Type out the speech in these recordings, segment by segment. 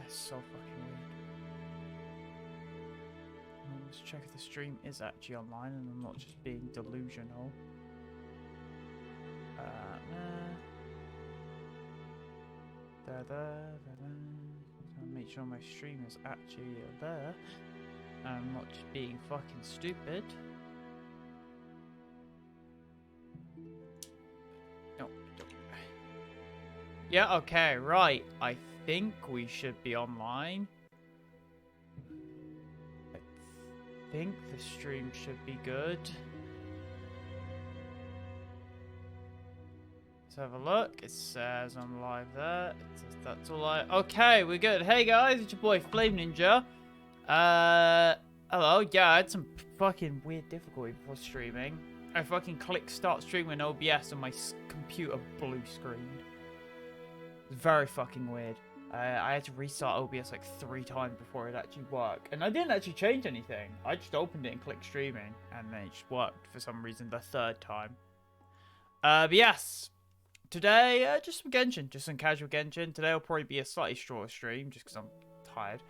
That's so fucking weird. Let's check if the stream is actually online and I'm not just being delusional. Make sure my stream is actually there. I'm not just being fucking stupid. No. Yeah, okay, right. I think we should be online. I think the stream should be good. Let's have a look. It says I'm live there. It says that's all I... Okay, we're good. Hey guys, it's your boy Flame Ninja. Hello. Yeah, I had some fucking weird difficulty before streaming. I fucking clicked start streaming in OBS and my computer blue screened. It's very fucking weird. I had to restart OBS like 3 times before it actually worked. And I didn't actually change anything. I just opened it and clicked streaming. And then it just worked for some reason the 3rd time. But yes. Today, just some Genshin. Just some casual Genshin. Today will probably be a slightly shorter stream just because I'm tired.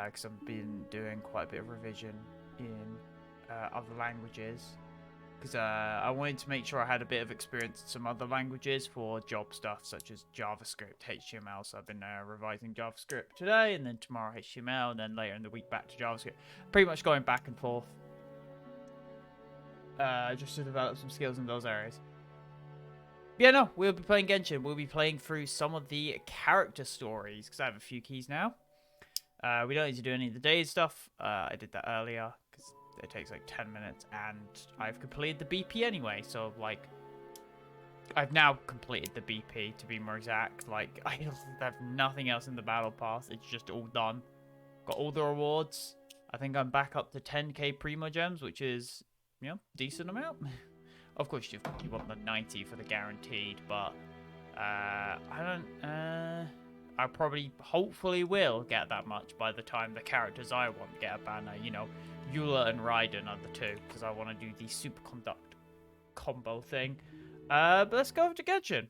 Because I've been doing quite a bit of revision in other languages. Because I wanted to make sure I had a bit of experience in some other languages for job stuff, such as JavaScript, HTML. So I've been revising JavaScript today, and then tomorrow HTML, and then later in the week back to JavaScript. Pretty much going back and forth. Just to develop some skills in those areas. But yeah, no, we'll be playing Genshin. We'll be playing through some of the character stories, because I have a few keys now. We don't need to do any of the daily stuff. I did that earlier, because it takes like 10 minutes, and I've completed the BP anyway, so, like, I've now completed the BP, to be more exact. Like, I have nothing else in the battle pass. It's just all done. Got all the rewards. I think I'm back up to 10k Primo Gems, which is, you know, decent amount. Of course, you want the 90 for the guaranteed, but I probably, hopefully will get that much by the time the characters I want get a banner. You know, Eula and Raiden are the 2, because I want to do the superconduct combo thing. But let's go over to Genshin.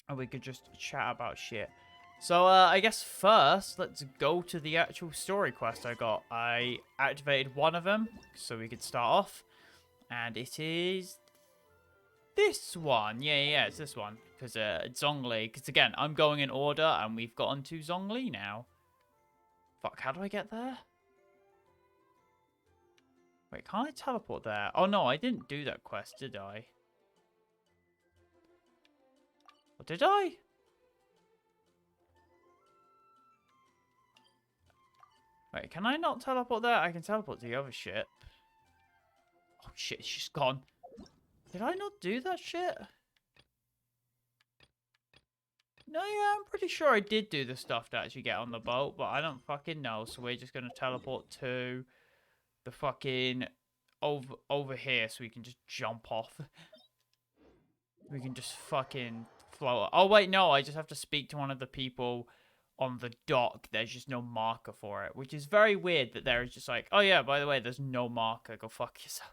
And we could just chat about shit. So, I guess first, let's go to the actual story quest I got. I activated one of them, so we could start off. And it is this one. Yeah, it's this one. Because Zhongli. Because again, I'm going in order and we've gotten to Zhongli now. Fuck, how do I get there? Wait, can't I teleport there? Oh no, I didn't do that quest, did I? Or did I? Wait, can I not teleport there? I can teleport to the other ship. Oh shit, she's gone. Did I not do that shit? No, yeah, I'm pretty sure I did do the stuff to actually get on the boat, but I don't fucking know. So we're just going to teleport to the fucking over here so we can just jump off. We can just fucking float. Oh, wait, no, I just have to speak to one of the people on the dock. There's just no marker for it, which is very weird that there is just like, oh yeah, by the way, there's no marker. Go fuck yourself.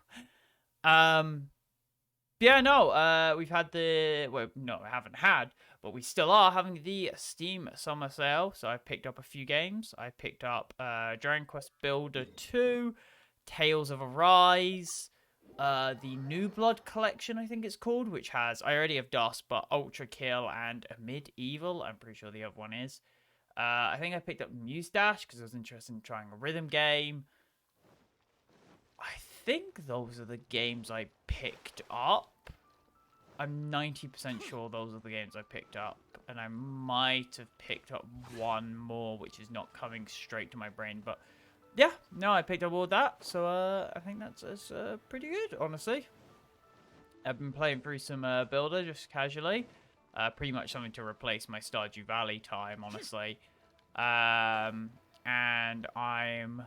Yeah, no, we've had the, well, no, I haven't had, but we still are having the Steam Summer Sale. So I picked up a few games. I picked up Dragon Quest Builder 2, Tales of Arise, the New Blood Collection, I think it's called, which has, I already have Dust, but Ultra Kill and Medieval. I'm pretty sure the other one is. I think I picked up Muse Dash because I was interested in trying a rhythm game. I think those are the games I picked up. I'm 90% sure those are the games I picked up. And I might have picked up one more, which is not coming straight to my brain. But yeah, no, I picked up all that. So I think that's pretty good, honestly. I've been playing through some Builder just casually. Pretty much something to replace my Stardew Valley time, honestly. And I'm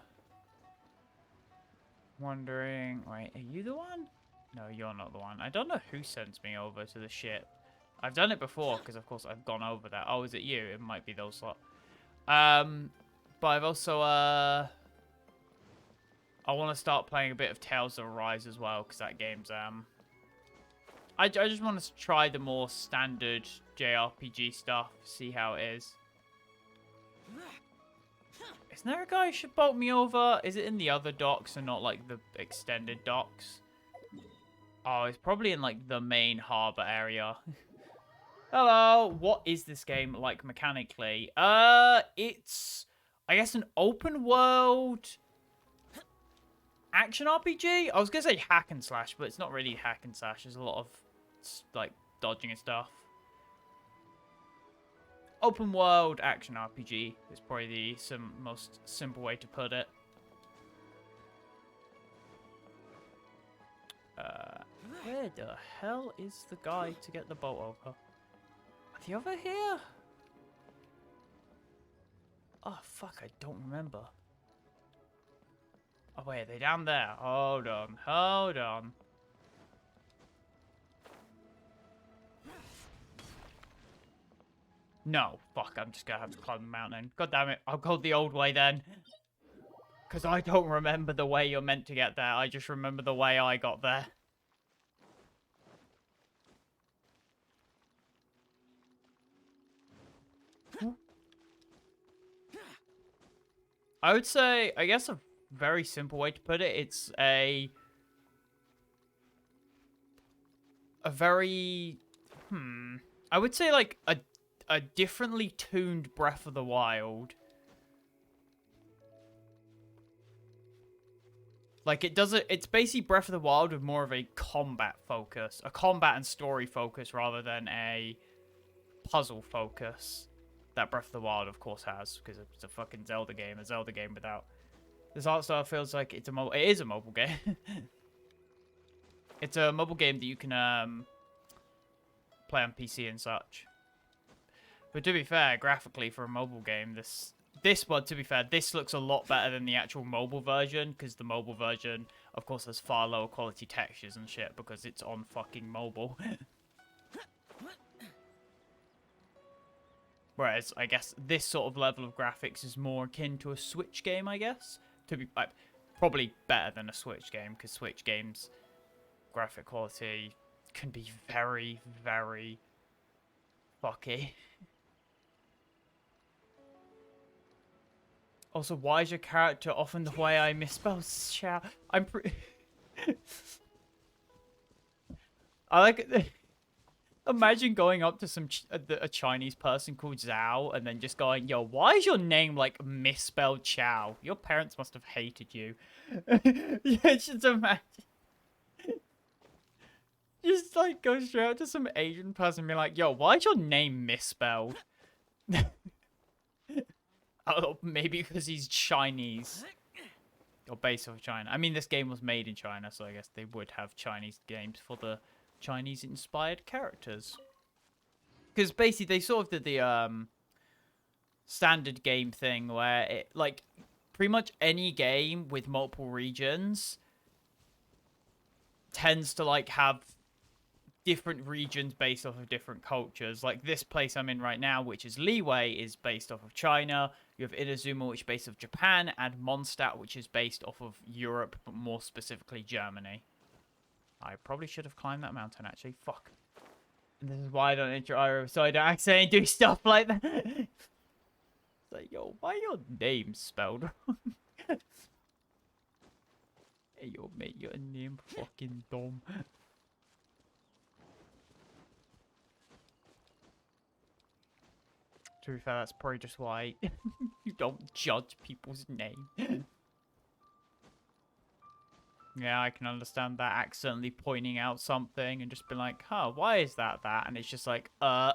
wondering, wait, are you the one? No, you're not the one. I don't know who sends me over to the ship. I've done it before because, of course, I've gone over that. Oh, is it you? It might be those lot. But I've also, I want to start playing a bit of Tales of Arise as well because that game's, I just want to try the more standard JRPG stuff, see how it is. Isn't there a guy who should bolt me over? Is it in the other docks and not, like, the extended docks? Oh, it's probably in, like, the main harbour area. Hello. What is this game like mechanically? It's, I guess, an open world action RPG? I was going to say hack and slash, but it's not really hack and slash. There's a lot of, like, dodging and stuff. Open world action RPG is probably the most simple way to put it. Where the hell is the guy to get the boat over? Are they over here? Oh, fuck, I don't remember. Oh, wait, are they down there? Hold on, hold on. No, fuck, I'm just gonna have to climb the mountain. God damn it, I'll go the old way then. Because I don't remember the way you're meant to get there. I just remember the way I got there. I would say, I guess a very simple way to put it, it's a very, I would say like a differently tuned Breath of the Wild. Like, it's basically Breath of the Wild with more of a combat focus. A combat and story focus rather than a puzzle focus that Breath of the Wild, of course, has. Because it's a fucking Zelda game. A Zelda game without... This art style feels like it is a mobile game. It's a mobile game that you can play on PC and such. But to be fair, graphically for a mobile game, this one, to be fair, this looks a lot better than the actual mobile version, because the mobile version, of course, has far lower quality textures and shit, because it's on fucking mobile. Whereas, I guess, this sort of level of graphics is more akin to a Switch game, I guess. To be, probably better than a Switch game, because Switch games' graphic quality can be very, very fucky. Also, why is your character often the way I misspell Xiao? I'm I like it. Imagine going up to a Chinese person called Zhao and then just going, yo, why is your name like misspelled Chow? Your parents must have hated you. Yeah, just imagine. Just like go straight up to some Asian person and be like, yo, why is your name misspelled? Oh, maybe because he's Chinese. Or based off China. I mean, this game was made in China, so I guess they would have Chinese games for the Chinese-inspired characters. Because basically, they sort of did the standard game thing where it, like, pretty much any game with multiple regions tends to, like, have different regions based off of different cultures. Like this place I'm in right now, which is Liyue, is based off of China. You have Inazuma, which is based off Japan, and Mondstadt, which is based off of Europe, but more specifically Germany. I probably should have climbed that mountain, actually. Fuck. And this is why I don't enter Iroh, so I don't accidentally do stuff like that. It's like, yo, why your name spelled wrong? Hey, yo, mate, your name fucking dumb. To be fair, that's probably just why you don't judge people's name. Yeah, I can understand that accidentally pointing out something and just being like, huh, why is that? And it's just like, I'm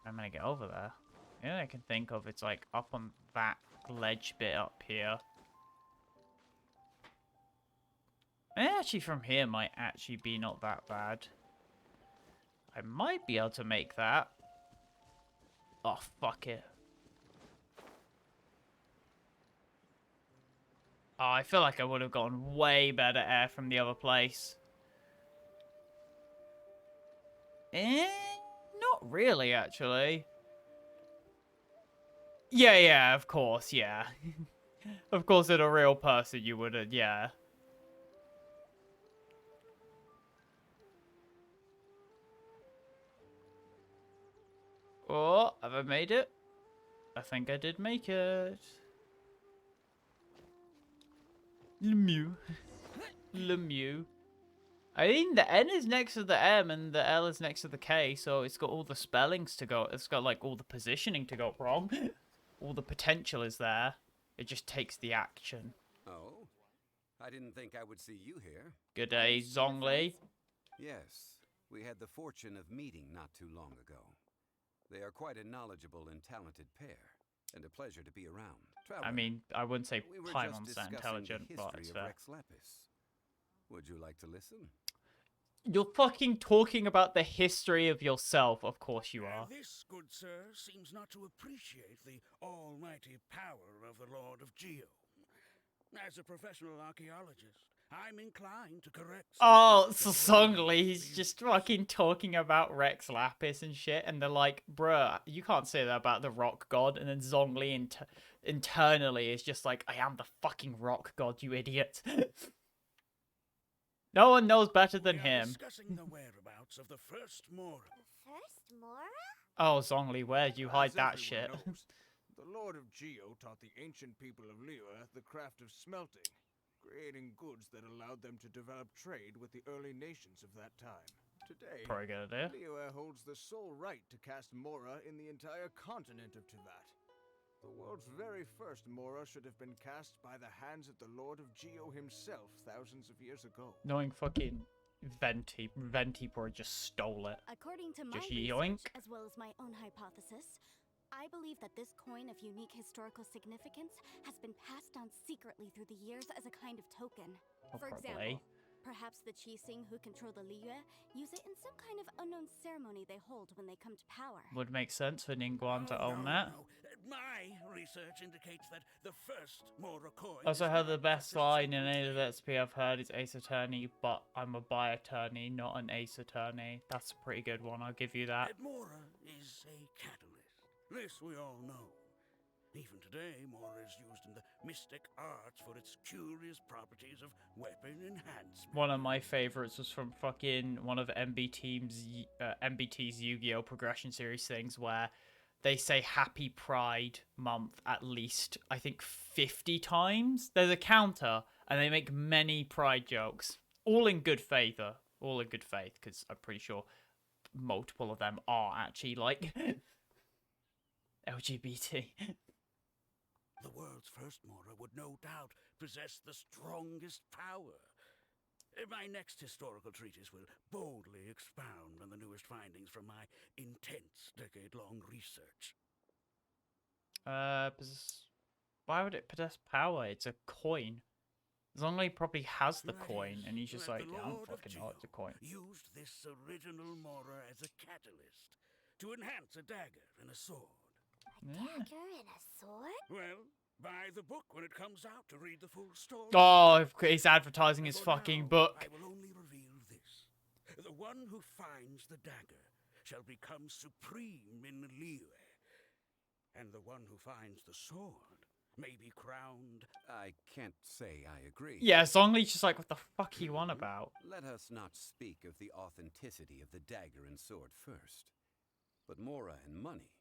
gonna get over there. The only I can think of, it's like up on that ledge bit up here. And actually from here might actually be not that bad. I might be able to make that. Oh, fuck it. Oh, I feel like I would have gotten way better air from the other place. Not really, actually. Yeah, of course, yeah. Of course, in a real person, you wouldn't, yeah. Oh, have I made it? I think I did make it. Lemieux. Lemieux. I think the N is next to the M and the L is next to the K, so it's got all the spellings to go. It's got like all the positioning to go wrong. All the potential is there. It just takes the action. Oh, I didn't think I would see you here. Good day, Zhongli. Yes, we had the fortune of meeting not too long ago. They are quite a knowledgeable and talented pair, and a pleasure to be around. I mean, I wouldn't say we were Paimon's just that discussing intelligent, the but history it's of fair. Rex Lapis. Would you like to listen? You're fucking talking about the history of yourself. Of course you are. This, good sir, seems not to appreciate the almighty power of the Lord of Geo. As a professional archaeologist, I'm inclined to correct... Oh, so Zhongli, he's just fucking talking about Rex Lapis and shit, and they're like, bruh, you can't say that about the rock god, and then Zhongli internally is just like, I am the fucking rock god, you idiot. No one knows better than him. Discussing the whereabouts of the first Mora. The first Mora? Oh, Zhongli, where'd you hide As that everyone shit? knows, the Lord of Geo taught the ancient people of Liyue the craft of smelting, creating goods that allowed them to develop trade with the early nations of that time. Today, Probably a good idea. Liyue holds the sole right to cast Mora in the entire continent of Tivat. The world's very first Mora should have been cast by the hands of the Lord of Geo himself thousands of years ago. Knowing fucking Venti probably just stole it. According to my Just research, yoink. as well as my own hypothesis, I believe that this coin of unique historical significance has been passed down secretly through the years as a kind of token. Oh, For probably. example, perhaps the Qixing who control the Liyue use it in some kind of unknown ceremony they hold when they come to power. Would make sense for Ningguang to Oh, own no, that. no. My research indicates that the first Mora coin... Also is heard the not best just a line in symbol any of of the XP I've heard is Ace Attorney, but I'm a bi attorney, not an Ace Attorney. That's a pretty good one, I'll give you that. That Mora is a catalyst. This we all know. Even today, Mora is used in the mystic arts for its curious properties of weapon enhancement. One of my favorites was from fucking one of MBT's Yu-Gi-Oh! Progression Series things where they say Happy Pride Month at least, I think, 50 times. There's a counter, and they make many pride jokes. All in good faith, all in good faith, because I'm pretty sure multiple of them are actually, like, LGBT. The world's first Mora would no doubt possess the strongest power. My next historical treatise will boldly expound on the newest findings from my intense decade-long research. Why would it possess power? It's a coin. Zhongli probably has the That coin, is, and he's just that like, the yeah, I don't Lord of fucking know, it's a Geo coin. used this original Mora as a catalyst to enhance a dagger and a sword. A dagger and a sword? Well, buy the book when it comes out to read the full story. Oh, he's advertising his For fucking now, book. I will only reveal this. The one who finds the dagger shall become supreme in Liyue. And the one who finds the sword may be crowned... I can't say I agree. Yeah, Zhongli's just like, what the fuck are you on about? Let us not speak of the authenticity of the dagger and sword first. But Mora and money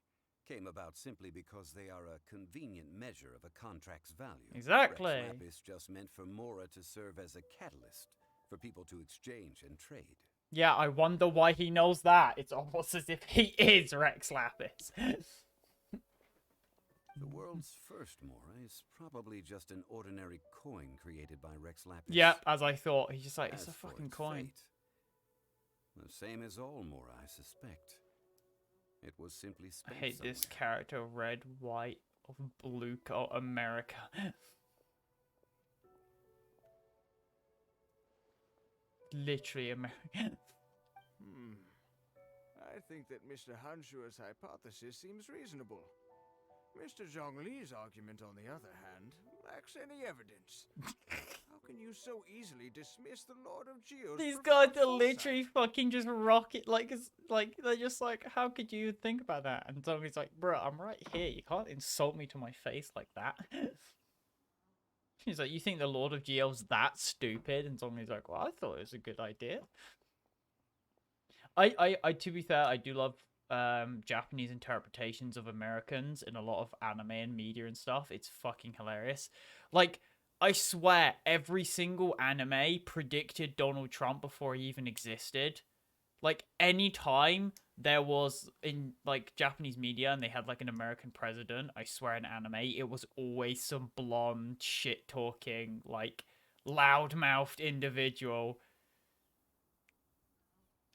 came about simply because they are a convenient measure of a contract's value. Exactly. Rex Lapis just meant for Mora to serve as a catalyst for people to exchange and trade. Yeah, I wonder why he knows that. It's almost as if he is Rex Lapis. The world's first Mora is probably just an ordinary coin created by Rex Lapis. Yep, as I thought. He's just like, it's As a for fucking its coin. fate, the same as all Mora, I suspect. It was simply I spent hate this somewhere. character, red, white, or blue, or America. Literally American. I think that Mr. Hanshua's hypothesis seems reasonable. Mr. Zhongli's argument, on the other hand, lacks any evidence. How can you so easily dismiss the Lord of Geo's These profound guys are foresight? literally fucking just rocket, like they're just like, how could you think about that? And Zhongli's like, bro, I'm right here. You can't insult me to my face like that. He's like, you think the Lord of Geo's that stupid? And Zhongli's like, well, I thought it was a good idea. I to be fair, I do love Japanese interpretations of Americans in a lot of anime and media and stuff. It's fucking hilarious. Like, I swear, every single anime predicted Donald Trump before he even existed. Like, any time there was in like Japanese media and they had like an American president, I swear in anime, it was always some blonde shit talking, like loudmouthed individual.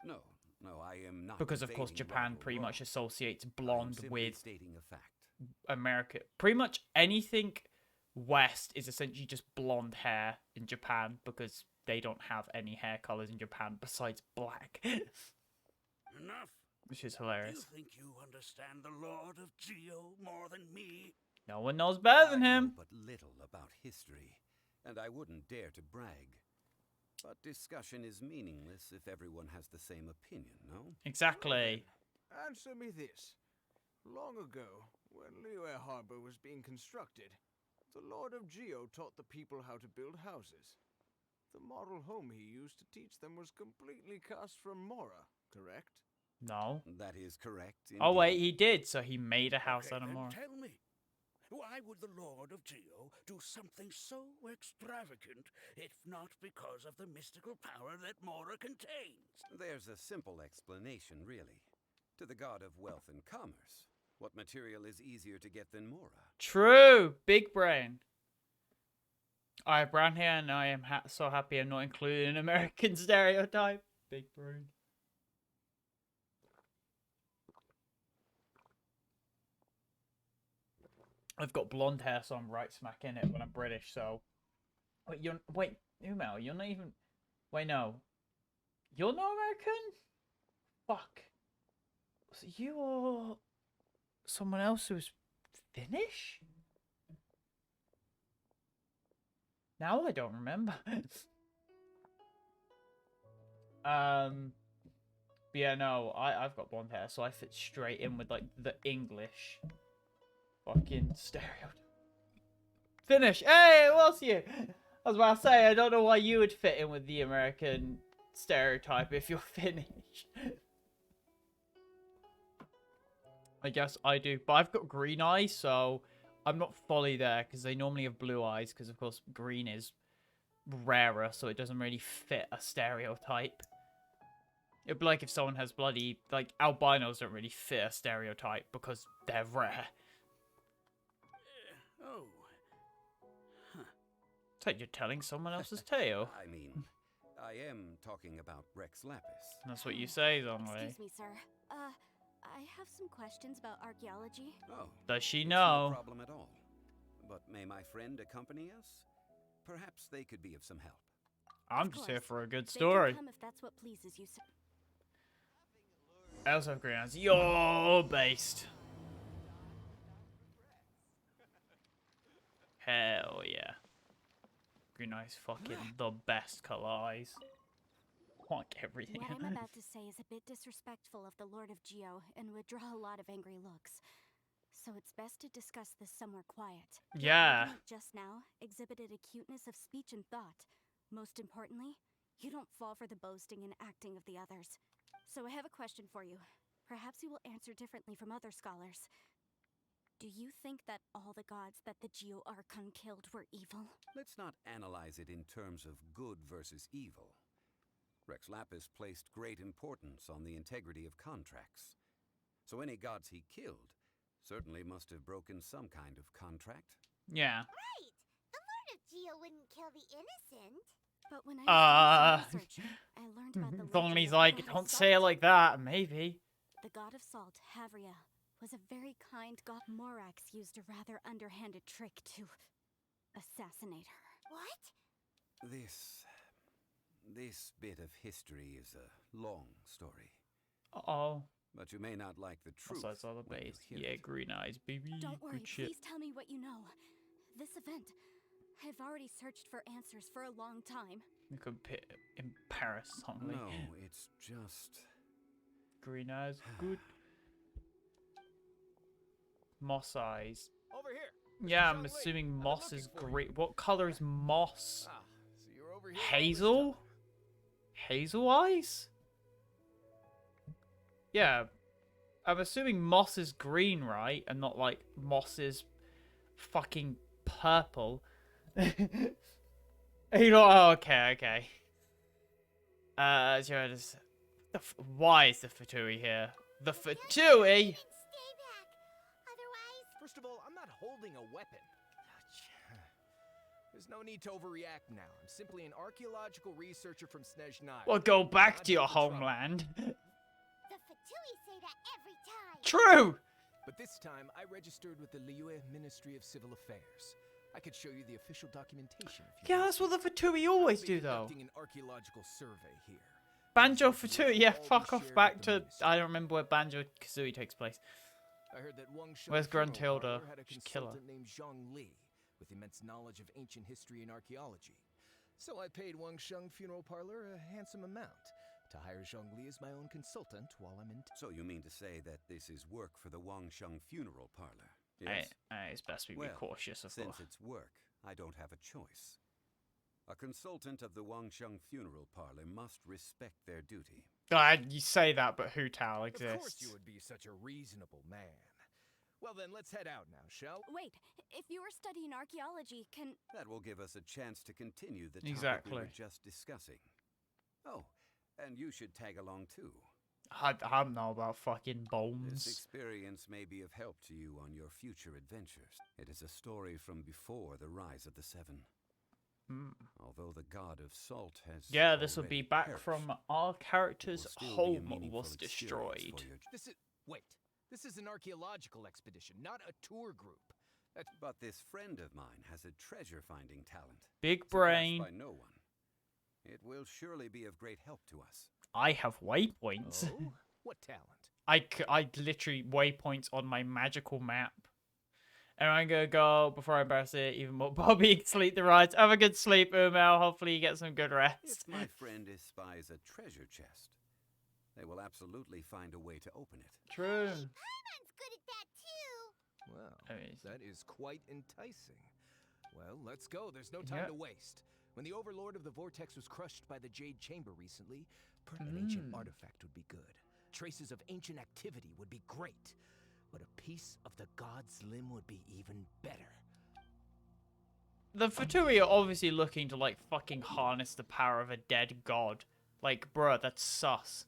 No, no, I am not. Because of course debating Japan right or pretty much wrong. associates I am blonde simply with stating a fact. America. Pretty much anything West is essentially just blonde hair in Japan because they don't have any hair colors in Japan besides black. Enough. Which is Do you hilarious. think you understand the Lord of Geo more than me? No one knows better than I him. know but little about history, and I wouldn't dare to brag. But discussion is meaningless if everyone has the same opinion, no? Exactly. Answer me this. Long ago, when Liyue Harbor was being constructed, the Lord of Geo taught the people how to build houses. The model home he used to teach them was completely cast from Mora, correct? No. That is correct. Oh wait, indeed. he did. So he made a house Okay, out of then more. tell me, why would the Lord of Geo do something so extravagant, if not because of the mystical power that Mora contains? There's a simple explanation, really. To the god of wealth and commerce, what material is easier to get than Mora? True. Big brain. I have brown hair and I am so happy I'm not included in American stereotype. Big brain. I've got blonde hair, so I'm right smack in it when I'm British. So, wait, Umel, you're not even. Wait, no, you're not American. Fuck. So you're someone else who's Finnish. Now I don't remember. But yeah, no, I've got blonde hair, so I fit straight in with like the English fucking stereotype. Finnish. Hey, it was you. I was about to say, I don't know why you would fit in with the American stereotype if you're Finnish. I guess I do, but I've got green eyes, so I'm not fully there because they normally have blue eyes because, of course, green is rarer, so it doesn't really fit a stereotype. It'd be like if someone has bloody, like, albinos don't really fit a stereotype because they're rare. Oh. It's like you're telling someone else's tale. I mean, I am talking about Rex Lapis. That's what you say, Zhongli. Excuse me, sir. I have some questions about archaeology. Oh, Does she it's know? No problem at all. But may my friend accompany us? Perhaps they could be of some help. I'm Of just here course. for a good They story. can come if that's what pleases you, sir. I also have green eyes. You're based. Hell yeah. Green eyes fucking the best color eyes. Like everything. What I'm about to say is a bit disrespectful of the Lord of Geo and would draw a lot of angry looks. So it's best to discuss this somewhere quiet. Your Yeah. argument just now exhibited a cuteness of speech and thought. Most importantly, you don't fall for the boasting and acting of the others. So I have a question for you. Perhaps you will answer differently from other scholars. Do you think that all the gods that the Geo Archon killed were evil? Let's not analyze it in terms of good versus evil. Rex Lapis placed great importance on the integrity of contracts. So any gods he killed certainly must have broken some kind of contract. Yeah. Right! The Lord of Geo wouldn't kill the innocent. But when I was doing some research, I learned about the Zhongli's legend of like, the god of don't say it salt. like that. Maybe. The god of salt, Havria, was a very kind god. Morax used a rather underhanded trick to assassinate her. What? This bit of history is a long story. Uh-oh. But you may not like the truth. Besides all the when you base. hear Yeah, it. green eyes, baby. Don't worry, Good shit. please tell me what you know. This event, I've already searched for answers for a long time. You could embarrass Zhongli. No, it's just... Green eyes, good. Moss eyes. Over here. Yeah, I'm Zhongli, assuming I've been moss looking is for you. great. What color is moss? Ah, so you're over here. Hazel? Hazel eyes? Yeah. I'm assuming moss is green, right? And not like moss is fucking purple. You know, oh, okay. Why is the Fatui here? The Fatui? Stay back. Otherwise, First of all, I'm not holding a weapon. There's no need to overreact now. I'm simply an archaeological researcher from Snezhnaya. Well, go back Not to here your for trouble. homeland. the Fatui say that every time. True! But this time, I registered with the Liyue Ministry of Civil Affairs. I could show you the official documentation if you Yeah, want. that's what the Fatui always I'll be do, though. conducting an archaeological survey here. Banjo These Fatui, reports yeah, will all be fuck off shared back with the to... ministry. I don't remember where Banjo Kazooie takes place. I heard that Wang Sheng Where's Funeral Gruntilda? Parlor had a She's killer. consultant named Zhongli with immense knowledge of ancient history and archaeology. So I paid Wang Sheng Funeral Parlor a handsome amount to hire Zhongli as my own consultant while I'm in. So you mean to say that this is work for the Wangsheng Funeral Parlor? Yes. It's best we be Well, cautious of since it's work, I don't have a choice. A consultant of the Wangsheng Funeral Parlor must respect their duty. God, you say that, but Hu Tao Of course exists. you would be such a reasonable man. Well then, let's head out now, shall we? Wait, if you were studying archaeology, can... That will give us a chance to continue the topic we Exactly. were just discussing. Oh, and you should tag along too. I don't know about fucking This bones. experience may be of help to you on your future adventures. It is a story from before the rise of the Seven. Hmm. Although the god of salt has Yeah, this will already be back perished, from our it character's will still be a home meaningful was experience destroyed. for your- Wait. This is an archaeological expedition, not a tour group. But this friend of mine has a treasure-finding talent. Big surpassed brain. by no one. It will surely be of great help to us. I have waypoints. Oh? What talent? I literally waypoints on my magical map. And I'm gonna go before I embarrass it even more. Bobby, sleep the rides. Have a good sleep, Umel. Hopefully you get some good rest. If my friend espies a treasure chest, they will absolutely find a way to open it. True. Paimon's good at that too. Well, I mean, that is quite enticing. Well, let's go. There's no time Yeah. to waste. When the Overlord of the Vortex was crushed by the Jade Chamber recently, an ancient artifact would be good. Traces of ancient activity would be great. But a piece of the god's limb would be even better. The Fatui are obviously looking to like fucking harness the power of a dead god. Like, bruh, that's sus.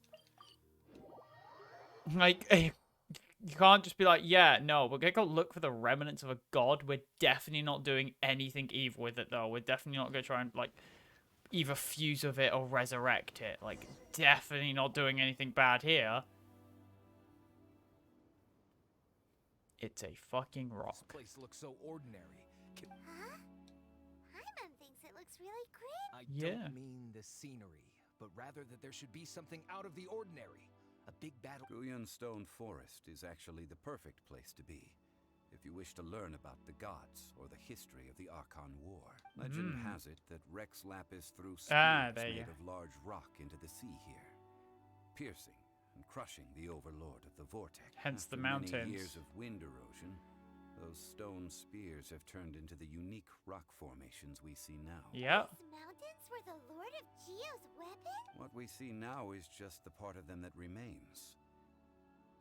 Like, you can't just be like, yeah, no, we're gonna go look for the remnants of a god. We're definitely not doing anything evil with it, though. We're definitely not gonna try and, like, either fuse with it or resurrect it. Like, definitely not doing anything bad here. It's a fucking rock. This place looks so ordinary. Huh? Paimon thinks it looks really great. I Yeah. don't mean the scenery, but rather that there should be something out of the ordinary. A big battle. Guyan Stone Forest is actually the perfect place to be, if you wish to learn about the gods or the history of the Archon War. Legend has it that Rex Lapis threw spears there made you- of large rock into the sea here, piercing and crushing the Overlord of the Vortex. Hence the After mountains. many years of wind erosion, those stone spears have turned into the unique rock formations we see now. Yep. These mountains were the Lord of Geo's weapon? What we see now is just the part of them that remains.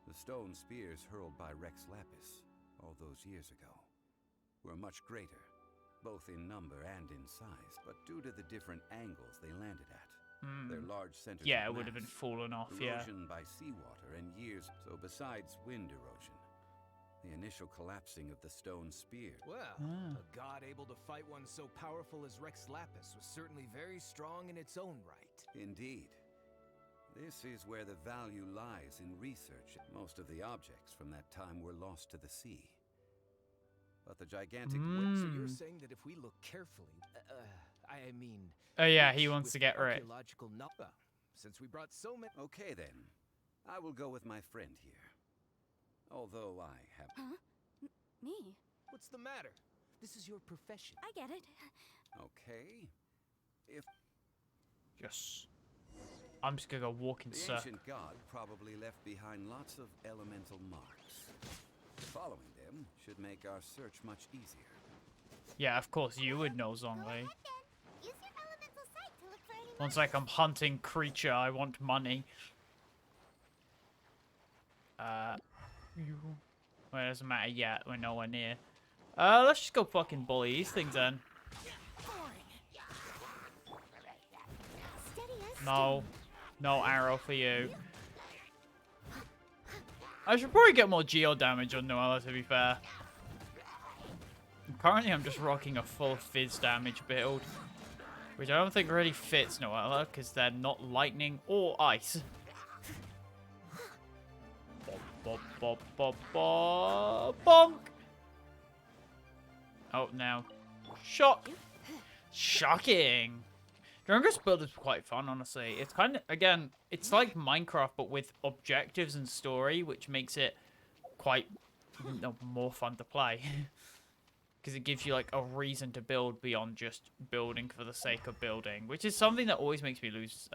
The stone spears hurled by Rex Lapis all those years ago were much greater, both in number and in size, but due to the different angles they landed at, their large centers Yeah, of it would have been mass, fallen off, yeah. erosion by seawater and years. So besides wind erosion, the initial collapsing of the stone spear. Well, a god able to fight one so powerful as Rex Lapis was certainly very strong in its own right. Indeed. This is where the value lies in research. Most of the objects from that time were lost to the sea. But the gigantic So you're saying that if we look carefully, I mean... Oh, yeah, he rich wants with to get rich. archaeological well, since we brought so many... Okay then, I will go with my friend here. Although I have... Huh? Me? What's the matter? This is your profession. I get it. Okay. If Yes. I'm just gonna go walk in the circle. ancient god probably left behind lots of elemental marks. Following them should make our search much easier. Yeah, of course, you would know, Zhongli. Then, use your elemental sight to look for any Once like I'm hunting creature, I want money. Well, it doesn't matter yet. We're nowhere near. Let's just go fucking bully these things then. No. No arrow for you. I should probably get more geo damage on Noella, to be fair. Currently, I'm just rocking a full fizz damage build, which I don't think really fits Noella, because they're not lightning or ice. Bop, bop, bop, bop, bonk! Oh, now. Shock! Shocking! Dragon Quest build is quite fun, honestly. It's kind of, again, it's like Minecraft, but with objectives and story, which makes it quite more fun to play. Because it gives you, like, a reason to build beyond just building for the sake of building. Which is something that always makes me lose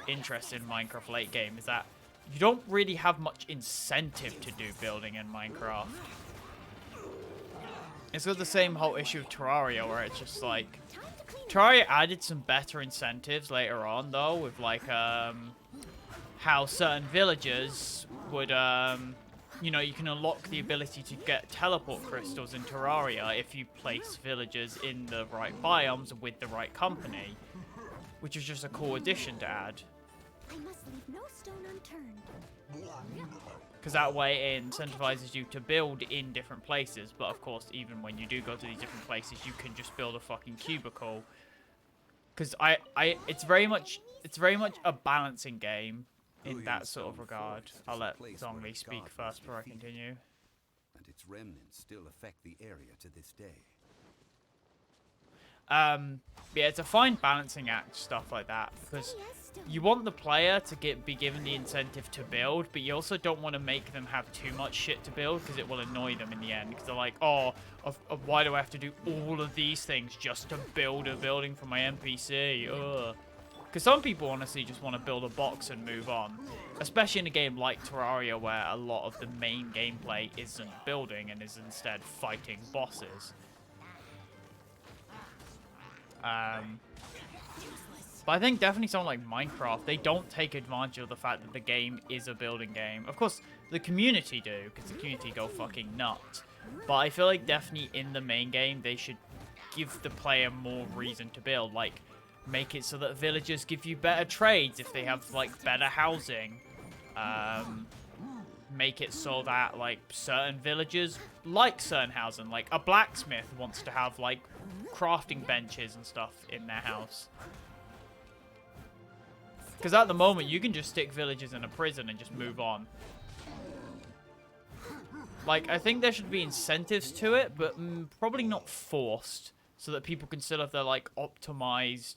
interest in Minecraft late game, is that you don't really have much incentive to do building in Minecraft. It's got the same whole issue of Terraria, where it's just, like... Terraria added some better incentives later on, though, with, like, how certain villagers would, you know, you can unlock the ability to get teleport crystals in Terraria if you place villagers in the right biomes with the right company, which is just a cool addition to add. I must leave no stone unturned. Because that way it incentivizes you to build in different places. But of course, even when you do go to these different places, you can just build a fucking cubicle. Because it's very much a balancing game in that sort of regard. I'll let Zhongli speak first before I continue. And its remnants still affect the area to this day. Yeah, it's a fine balancing act, stuff like that, because you want the player to be given the incentive to build, but you also don't want to make them have too much shit to build, because it will annoy them in the end, because they're like, oh, why do I have to do all of these things just to build a building for my NPC? Ugh. Because some people honestly just want to build a box and move on, especially in a game like Terraria, where a lot of the main gameplay isn't building and is instead fighting bosses. But I think definitely something like Minecraft, they don't take advantage of the fact that the game is a building game. Of course, the community do, because the community go fucking nuts. But I feel like definitely in the main game, they should give the player more reason to build. Like, make it so that villagers give you better trades if they have, like, better housing. Make it so that, like, certain villagers like certain housing. Like, a blacksmith wants to have, like, crafting benches and stuff in their house. Because at the moment, you can just stick villagers in a prison and just move on. Like, I think there should be incentives to it, but probably not forced. So that people can still have their, like, optimized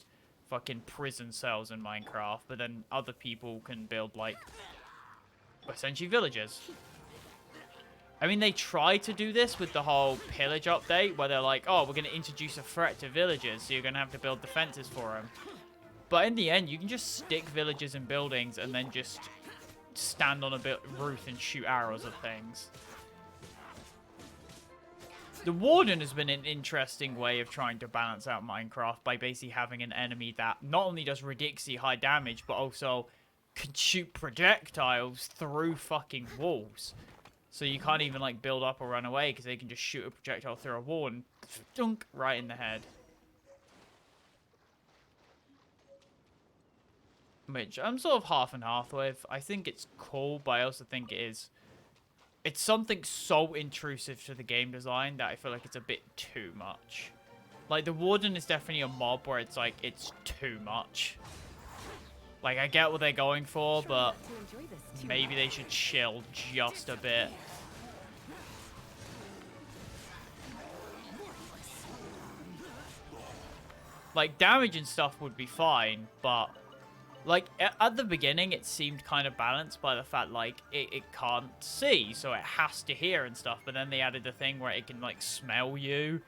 fucking prison cells in Minecraft. But then other people can build, like, essentially villagers. I mean, they try to do this with the whole pillage update, where they're like, oh, we're going to introduce a threat to villagers, so you're going to have to build defenses for them. But in the end, you can just stick villagers in buildings and then just stand on a roof and shoot arrows at things. The Warden has been an interesting way of trying to balance out Minecraft by basically having an enemy that not only does ridiculously high damage, but also can shoot projectiles through fucking walls. So you can't even, like, build up or run away, because they can just shoot a projectile through a wall and dunk right in the head. Which I'm sort of half and half with. I think it's cool, but I also think it's something so intrusive to the game design that I feel like it's a bit too much. Like, the Warden is definitely a mob where it's like, it's too much. Like, I get what they're going for, but maybe they should chill just a bit. Like, damage and stuff would be fine, but... Like, at the beginning, it seemed kind of balanced by the fact, like, it can't see, so it has to hear and stuff. But then they added the thing where it can, like, smell you.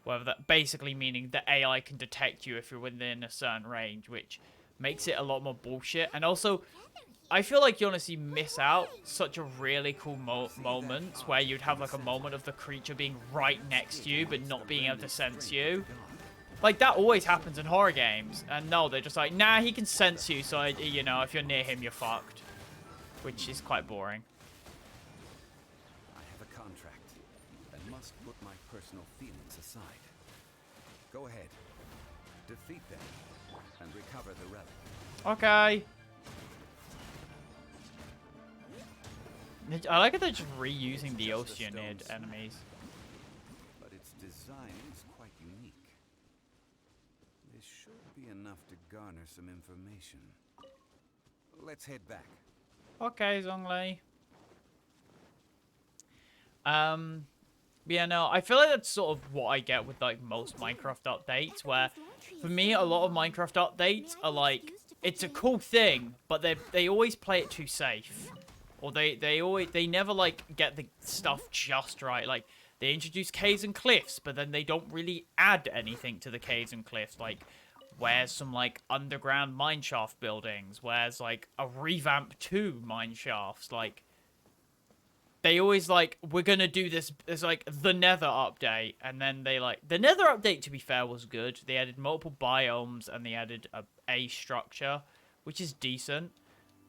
Whether that basically meaning the AI can detect you if you're within a certain range, which makes it a lot more bullshit. And also, I feel like you honestly miss out such a really cool moment where you'd have, like, a moment of the creature being right next to you, but not being able to sense you. Like, that always happens in horror games. And no, they're just like, nah, he can sense you, so, you know, if you're near him, you're fucked. Which is quite boring. must put my personal feelings aside. Go ahead. Defeat them and recover the relic. Okay. I like how they're just reusing the Just a Oceanid stone's enemies. But its design is quite unique. This should be enough to garner some information. Let's head back. Okay, Zhongli. Yeah, no, I feel like that's sort of what I get with like most Minecraft updates, where for me a lot of Minecraft updates are like it's a cool thing, but they always play it too safe. Or they never like get the stuff just right. Like they introduce caves and cliffs, but then they don't really add anything to the caves and cliffs. Like where's some like underground mineshaft buildings? Where's like a revamp to mineshafts? Like they always like we're gonna do this. There's like the Nether update, and then they like the Nether update. To be fair, was good. They added multiple biomes and they added a structure, which is decent.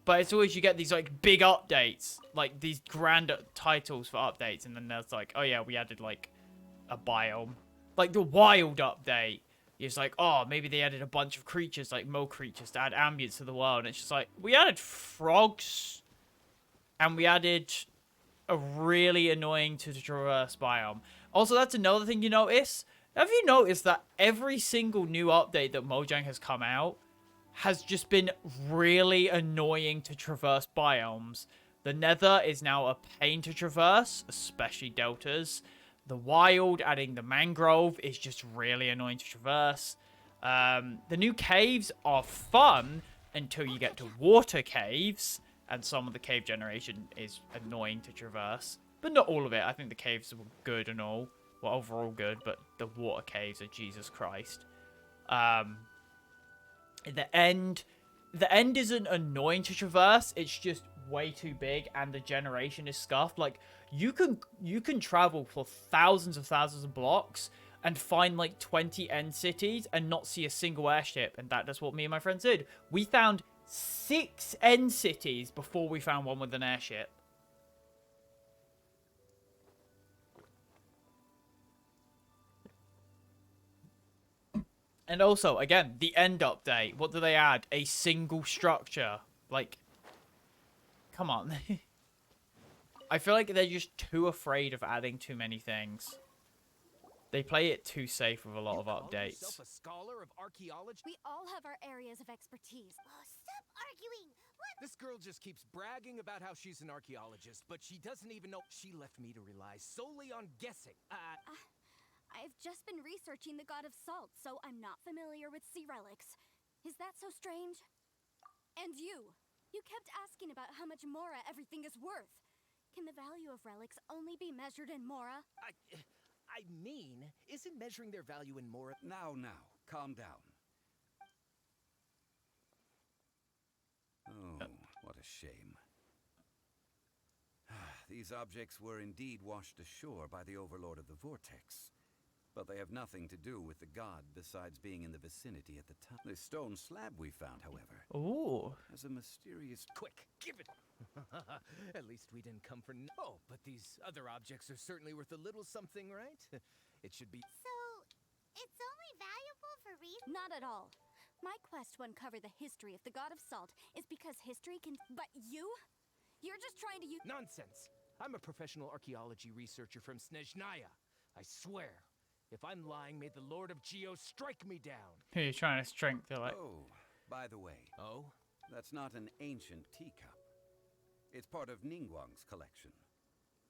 But it's always you get these like big updates, like these grand titles for updates, and then there's like, oh yeah, we added like a biome, like the wild update. It's like, oh, maybe they added a bunch of creatures, like mo creatures, to add ambience to the world. And it's just like we added frogs, and we added a really annoying to traverse biome. Also, that's another thing you notice. Have you noticed that every single new update that Mojang has come out has just been really annoying to traverse biomes? The Nether is now a pain to traverse, especially deltas. The wild, adding the mangrove, is just really annoying to traverse. The new caves are fun until you get to water caves, and some of the cave generation is annoying to traverse. But not all of it. I think the caves were good and all. Well, overall good, but the water caves are Jesus Christ. The end isn't annoying to traverse. It's just way too big, and the generation is scuffed. Like you can travel for thousands of blocks and find like 20 end cities and not see a single airship, and that's what me and my friends did. We found 6 end cities before we found one with an airship. And also, again, the end update. What do they add? A single structure. Like, come on. I feel like they're just too afraid of adding too many things. They play it too safe with a lot of updates. Yourself a scholar of archaeology? We all have our areas of expertise. Oh, stop arguing! What? This girl just keeps bragging about how she's an archaeologist, but she doesn't even know. She left me to rely solely on guessing. I've just been researching the god of salt, so I'm not familiar with sea relics. Is that so strange? And you kept asking about how much Mora everything is worth. Can the value of relics only be measured in Mora? I mean, isn't measuring their value in Mora... Now, calm down. Oh, what a shame. These objects were indeed washed ashore by the Overlord of the Vortex. But they have nothing to do with the god besides being in the vicinity at the time. The stone slab we found, however, Ooh. has a mysterious... Quick, give it! At least we didn't come for no, but these other objects are certainly worth a little something, right? It should be... So, it's only valuable for reasons? Not at all. My quest to uncover the history of the god of salt is because history can... But you? You're just trying to use... Nonsense! I'm a professional archaeology researcher from Snezhnaya. I swear. If I'm lying, may the Lord of Geo strike me down. Who are you trying to strength? They're like, Oh, by the way, Oh? that's not an ancient teacup. It's part of Ningguang's collection.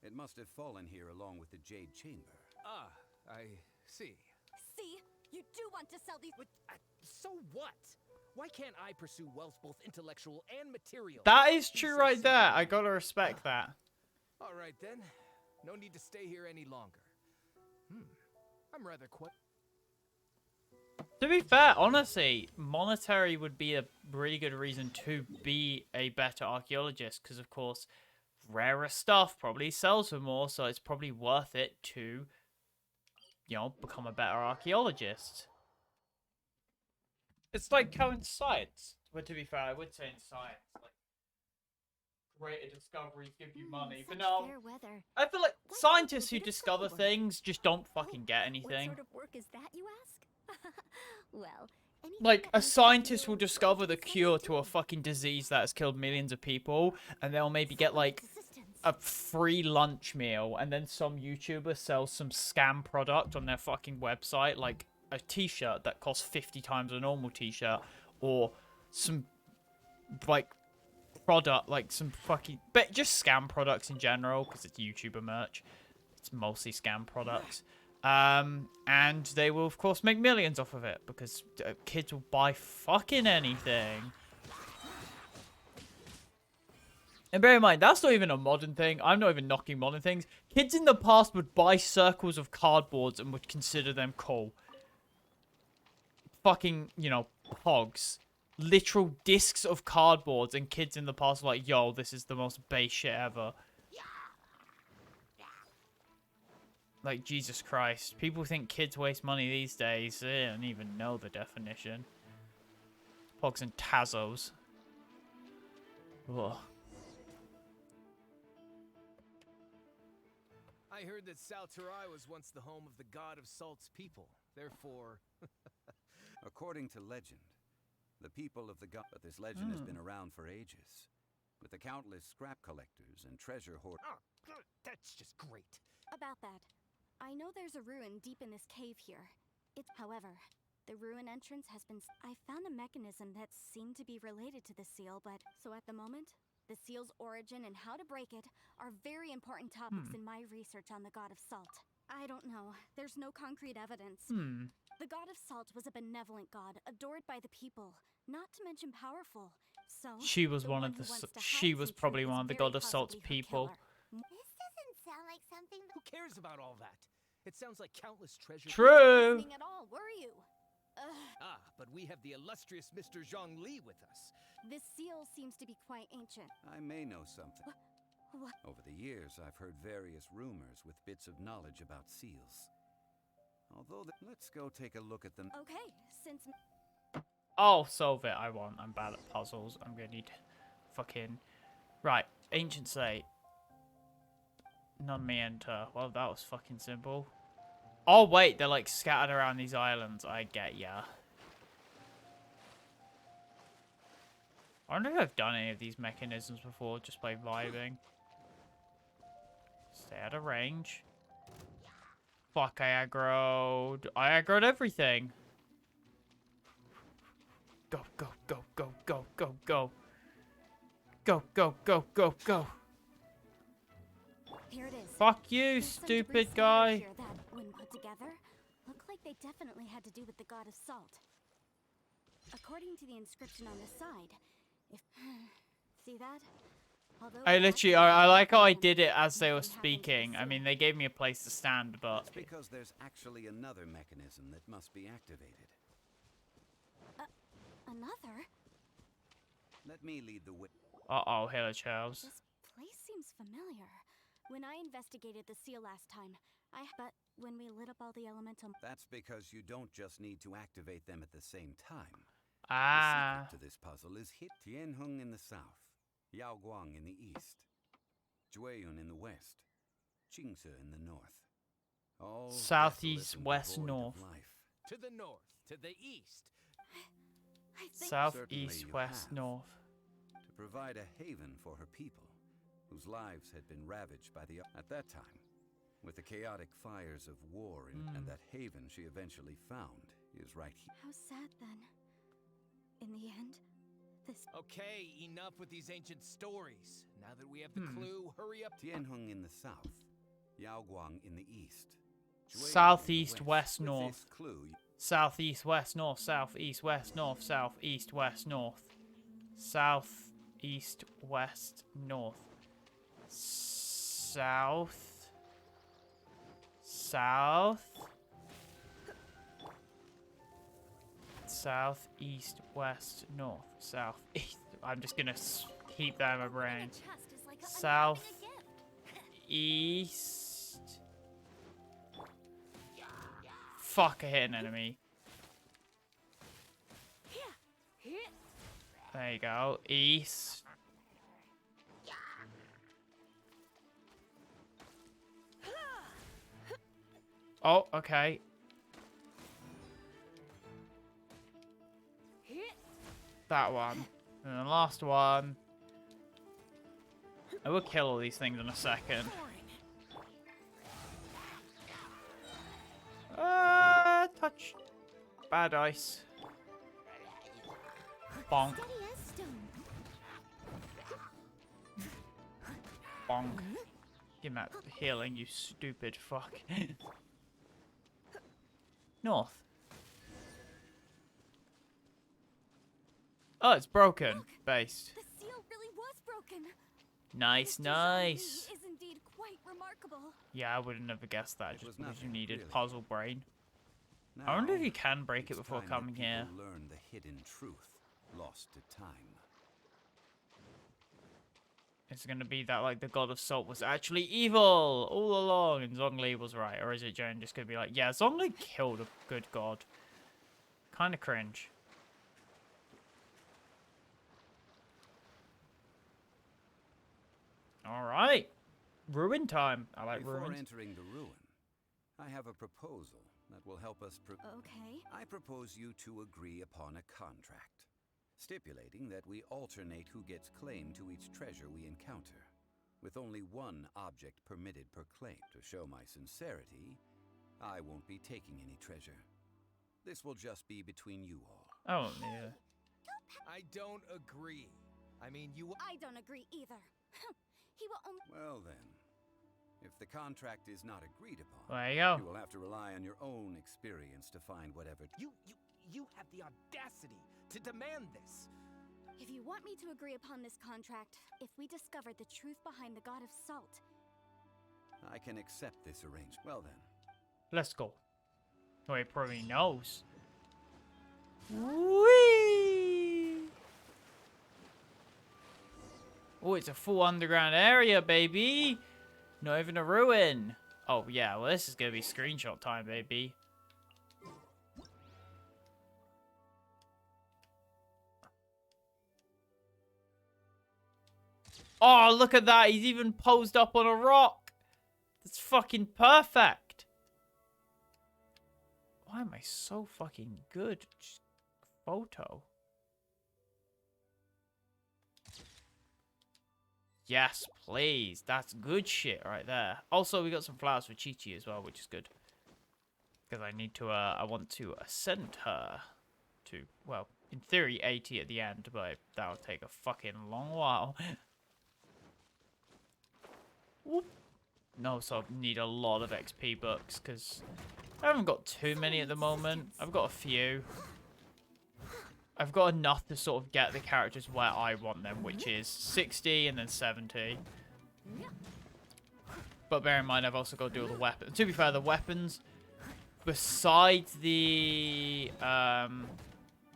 It must have fallen here along with the Jade Chamber. Ah, I see. See? You do want to sell these... But, so what? Why can't I pursue wealth both intellectual and material? that is Be true so right there. simple. I gotta respect that. All right, then. No need to stay here any longer. I'm rather quite... To be fair, honestly, monetary would be a really good reason to be a better archaeologist, because of course, rarer stuff probably sells for more, so it's probably worth it to, you know, become a better archaeologist. It's like how in science, but to be fair, I would say in science, like greater discoveries give you money. But Such no, fair weather. I feel like Why scientists who visit a discover schoolwork? things just don't Oh, fucking get anything. What sort of work is that, you ask? Well, anything Like, that a makes the scientist will real discover the agents cure to a understood. fucking disease that has killed millions of people, and they'll maybe get, like, Supplements assistance. a free lunch meal, and then some YouTuber sells some scam product on their fucking website, like a t-shirt that costs 50 times a normal t-shirt, or some, like, product, like some fucking, but just scam products in general, because it's YouTuber merch. It's mostly scam products. And they will, of course, make millions off of it, because kids will buy fucking anything. And bear in mind, that's not even a modern thing. I'm not even knocking modern things. Kids in the past would buy circles of cardboards and would consider them cool. Fucking, you know, pogs. Literal discs of cardboards, and kids in the past were like, yo, this is the most base shit ever. Like, Jesus Christ. People think kids waste money these days. They don't even know the definition. Pogs and Tazos. Ugh. I heard that Salterai was once the home of the god of Salt's people. Therefore, According to legend, the people of the god... But this legend has been around for ages, with the countless scrap collectors and treasure hoarders. oh, that's just great. About that, I know there's a ruin deep in this cave here. However, the ruin entrance has been... I found a mechanism that seemed to be related to the seal, but... So at the moment, the seal's origin and how to break it are very important topics in my research on the god of salt. I don't know. There's no concrete evidence. The god of salt was a benevolent god, adored by the people, not to mention powerful. So She was one of who the... wants to She hide was some probably truth is one of the very God of Salt's possibly her people. killer. This doesn't sound like something that... Who cares about all that? It sounds like countless treasures. True. Listening at all, were you? Ah, but we have the illustrious Mr. Zhongli with us. This seal seems to be quite ancient. I may know something. What? Over the years, I've heard various rumors with bits of knowledge about seals. Although, let's go take a look at them. Okay, since I'll solve it. I want. I'm bad at puzzles. I'm gonna need fucking... Right. Ancient Slate. None may enter. Well, that was fucking simple. Oh, wait. They're, like, scattered around these islands. I get ya. I wonder if I've done any of these mechanisms before, just by vibing. Stay out of range. Fuck, I aggroed. I aggroed everything. Go, go, go, go, go, go, go. Go, go, go, go, go. here it is. Fuck you, There's some debris stupid scattered guy. here that, when put together, look like they definitely had to do with the god of salt. According to the inscription on the side, if see that? Although I it literally, actually I like how I happened, did it as they were nothing happened to the speaking. I seal. mean, they gave me a place to stand, but... That's because there's actually another mechanism that must be activated. Another? Let me lead the way. Uh-oh, hello, Charles. This place seems familiar. When I investigated the seal last time, but when we lit up all the elemental... That's because you don't just need to activate them at the same time. Ah. The secret to this puzzle is hit Tianheng in the south, Yaoguang in the east, Jueyun in the west, Qingce in the north. All Southeast, desolate and west, devoid of north. life. To the north, to the east. I think... South, Certainly east, you west, have. north. To provide a haven for her people, whose lives had been ravaged by the... At that time, with the chaotic fires of war and that haven she eventually found is right here. How sad, then. In the end, this... Okay, enough with these ancient stories. Now that we have the clue, hurry up. Tianheng in the south, Yaoguang in the east. Jueyun in the Southeast, west, With north. this clue, South, east, west, north. South, east, west, north. South, east, west, north. South, east, west, north. South. South. South, east, west, north. South, east. I'm just gonna keep that in my brain. chest is like South, unwrapping a gift. east. Fuck, I hit an enemy. There you go. East. Oh, okay. That one. And the last one. I will kill all these things in a second. Touch. Bad ice. Bonk. Steady as stone. Bonk. Give me that healing, you stupid fuck. North. Oh, it's broken. Look, Based. The seal really was broken. Nice, Mr. nice. Zhongli is indeed quite remarkable. Yeah, I would have never guessed that It just was because you nothing, needed really. puzzle brain. I wonder if Now, you can break it it's before time that coming here. people learn the hidden truth lost to time. It's gonna be that like the god of salt was actually evil all along and Zhongli was right, or is it Jen just gonna be like, yeah, Zhongli killed a good god? Kind of cringe. All right, ruin time. I like Before ruins. entering the ruin, I have a proposal that will help us. Okay. I propose you to agree upon a contract, stipulating that we alternate who gets claim to each treasure we encounter, with only one object permitted per claim. To show my sincerity, I won't be taking any treasure. This will just be between you all. Oh yeah. I don't agree. I mean, you. I don't agree either. He will only. Well then, if the contract is not agreed upon, There you go. you will have to rely on your own experience to find whatever. You have the audacity to demand this. If you want me to agree upon this contract, if we discover the truth behind the god of salt, I can accept this arrangement. Well then, Let's go. Oh, he probably knows. Whee! Oh, it's a full underground area, baby. Not even a ruin. Oh, yeah. Well, this is going to be screenshot time, baby. Oh, look at that. He's even posed up on a rock. That's fucking perfect. Why am I so fucking good? Just photo. Yes, please. That's good shit right there. Also, we got some flowers for Chi-Chi as well, which is good. Because I need to, I want to ascend her to, well, in theory, 80 at the end, but that'll take a fucking long while. Whoop. No, so I need a lot of XP books, because I haven't got too many at the moment. I've got a few. I've got enough to sort of get the characters where I want them, which is 60 and then 70. But bear in mind, I've also got to do all the weapons. To be fair, the weapons, besides the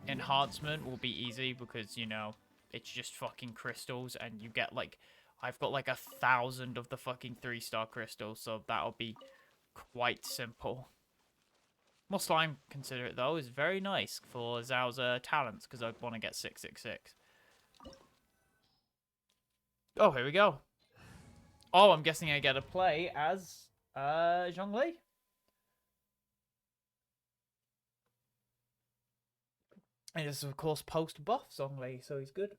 enhancement, will be easy because, you know, it's just fucking crystals and you get like... I've got like 1,000 of the fucking 3-star crystals, so that'll be quite simple. More slime, consider it though, is very nice for Zhao's talents, because I want to get 666. Oh, here we go. Oh, I'm guessing I get to play as Zhongli. And it's of course post-buff Zhongli, so he's good.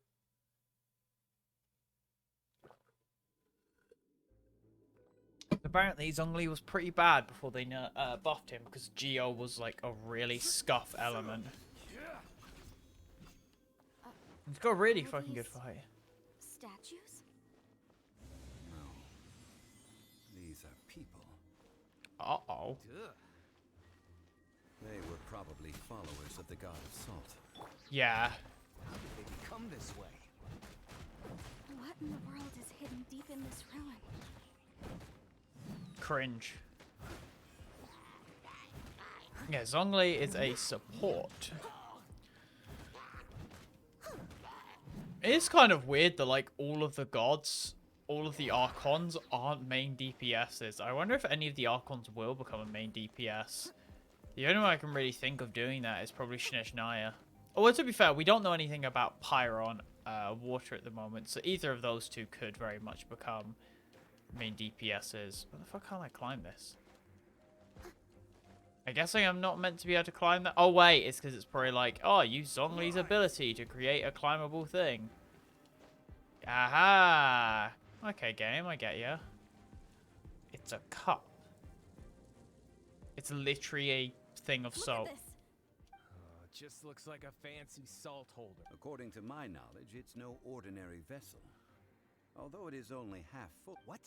Apparently, Zhongli was pretty bad before they buffed him because Geo was like a really scuff element. He's got a really fucking good fight. statues? no. These are people. Uh-oh. They were probably followers of the god of salt. Yeah. How did they become this way? What in the world is hidden deep in this ruin? Cringe. Yeah, Zhongli is a support. It is kind of weird that, like, all of the gods, all of the Archons aren't main DPSs. I wonder if any of the Archons will become a main DPS. The only one I can really think of doing that is probably Shnezhnaya. Although, to be fair, we don't know anything about Pyron, Water at the moment, so either of those two could very much become main DPSs. Where the fuck can't I climb this? I guess I'm not meant to be able to climb that. Oh, wait. It's because it's probably like, oh, use Zhongli's ability to create a climbable thing. Aha. Okay, game. I get ya. It's a cup. It's literally a thing of Look salt. at this. Oh, it just looks like a fancy salt holder. According to my knowledge, it's no ordinary vessel. Although it is only half full. What?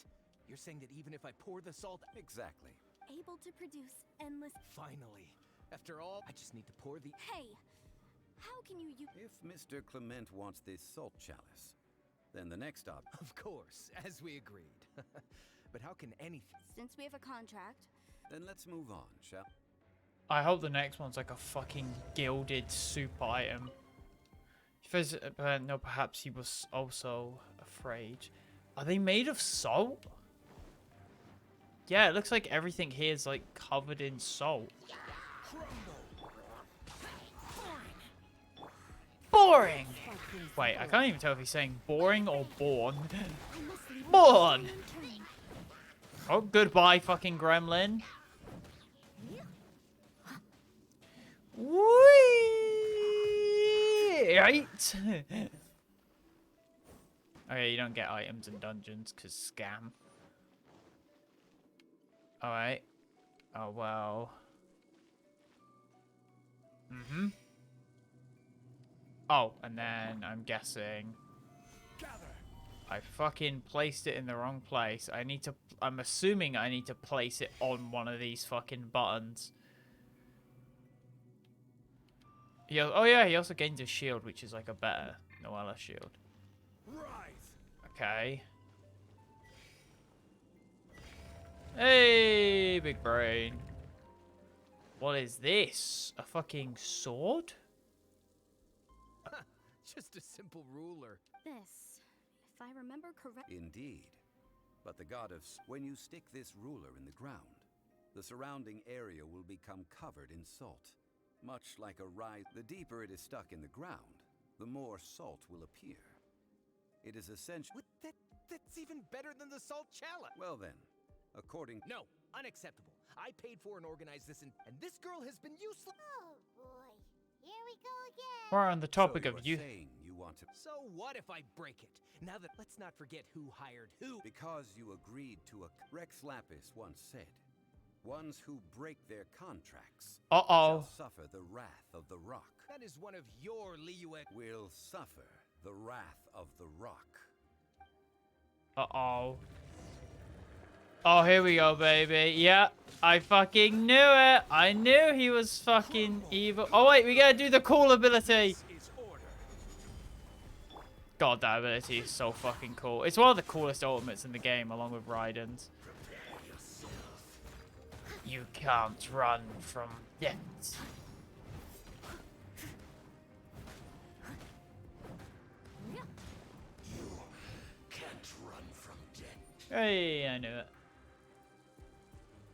You're saying that even if I pour the salt... Exactly. Able to produce endless. Finally. After all, I just need to pour the... Hey, how can you use? If Mr. Clement wants this salt chalice, then the next op... Of course, as we agreed. But how can anything... Since we have a contract. Then let's move on, shall I hope the next one's like a fucking gilded soup item. No, perhaps he was also afraid. Are they made of salt? Yeah, it looks like everything here is like covered in salt. Boring! Wait, I can't even tell if he's saying boring or born. Born! Oh, goodbye, fucking gremlin. Whee! Right? Okay, you don't get items in dungeons, because scam. Alright. Oh, well. Mm-hmm. Oh, and then I'm guessing... I fucking placed it in the wrong place. I'm assuming I need to place it on one of these fucking buttons. Oh yeah, he also gains a shield, which is like a better Noella shield. Okay. Hey, big brain. What is this? A fucking sword? Just a simple ruler. This, if I remember correctly. Indeed. But the god of... When you stick this ruler in the ground, the surrounding area will become covered in salt. Much like a rye, the deeper it is stuck in the ground, the more salt will appear. It is essential... What? That's even better than the salt chalice. Well then, according... No, unacceptable. I paid for and organized this, and this girl has been useless. Oh boy, here we go again. We're on the topic So of you youth. are saying you want to... So what if I break it? Now that... Let's not forget who hired who. Because you agreed to a... Rex Lapis once said, ones who break their contracts Uh-oh. shall suffer the wrath of the rock. That is one of your Liyue... Will suffer the wrath of the rock. Uh-oh. Oh, here we go, baby. Yeah, I fucking knew it. I knew he was fucking evil. Oh, wait, we gotta do the cool ability. God, that ability is so fucking cool. It's one of the coolest ultimates in the game, along with Raiden's. You can't run from death. Can't run from death. Hey, I knew it.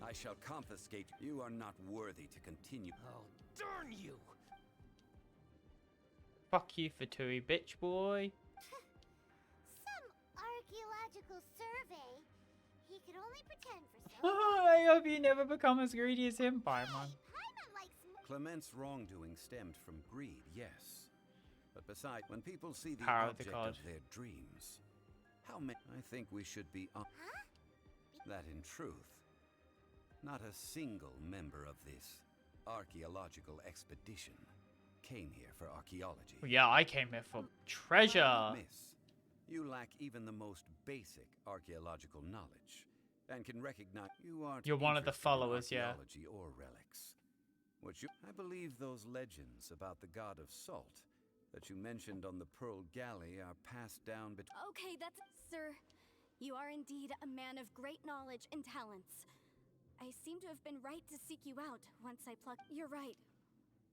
I shall confiscate. You are not worthy to continue. Oh, darn you! Fuck you, Fatui, bitch boy. Some archaeological survey. He could only pretend for so I hope you never become as greedy as him, Fireman. Paimon likes Clement's wrongdoing stemmed from greed, yes. But besides, when people see the Power of the object god. of their dreams, how many... I think we should be... That in truth, not a single member of this archaeological expedition came here for archaeology. Well, yeah, I came here for treasure. Miss, you lack even the most basic archaeological knowledge, and can recognize you aren't. You're one of the interested in followers, yeah. archaeology or relics. I believe those legends about the god of salt that you mentioned on the Pearl Galley are passed down between. Okay, that's... Sir, you are indeed a man of great knowledge and talents. I seem to have been right to seek you out once I plucked... You're right.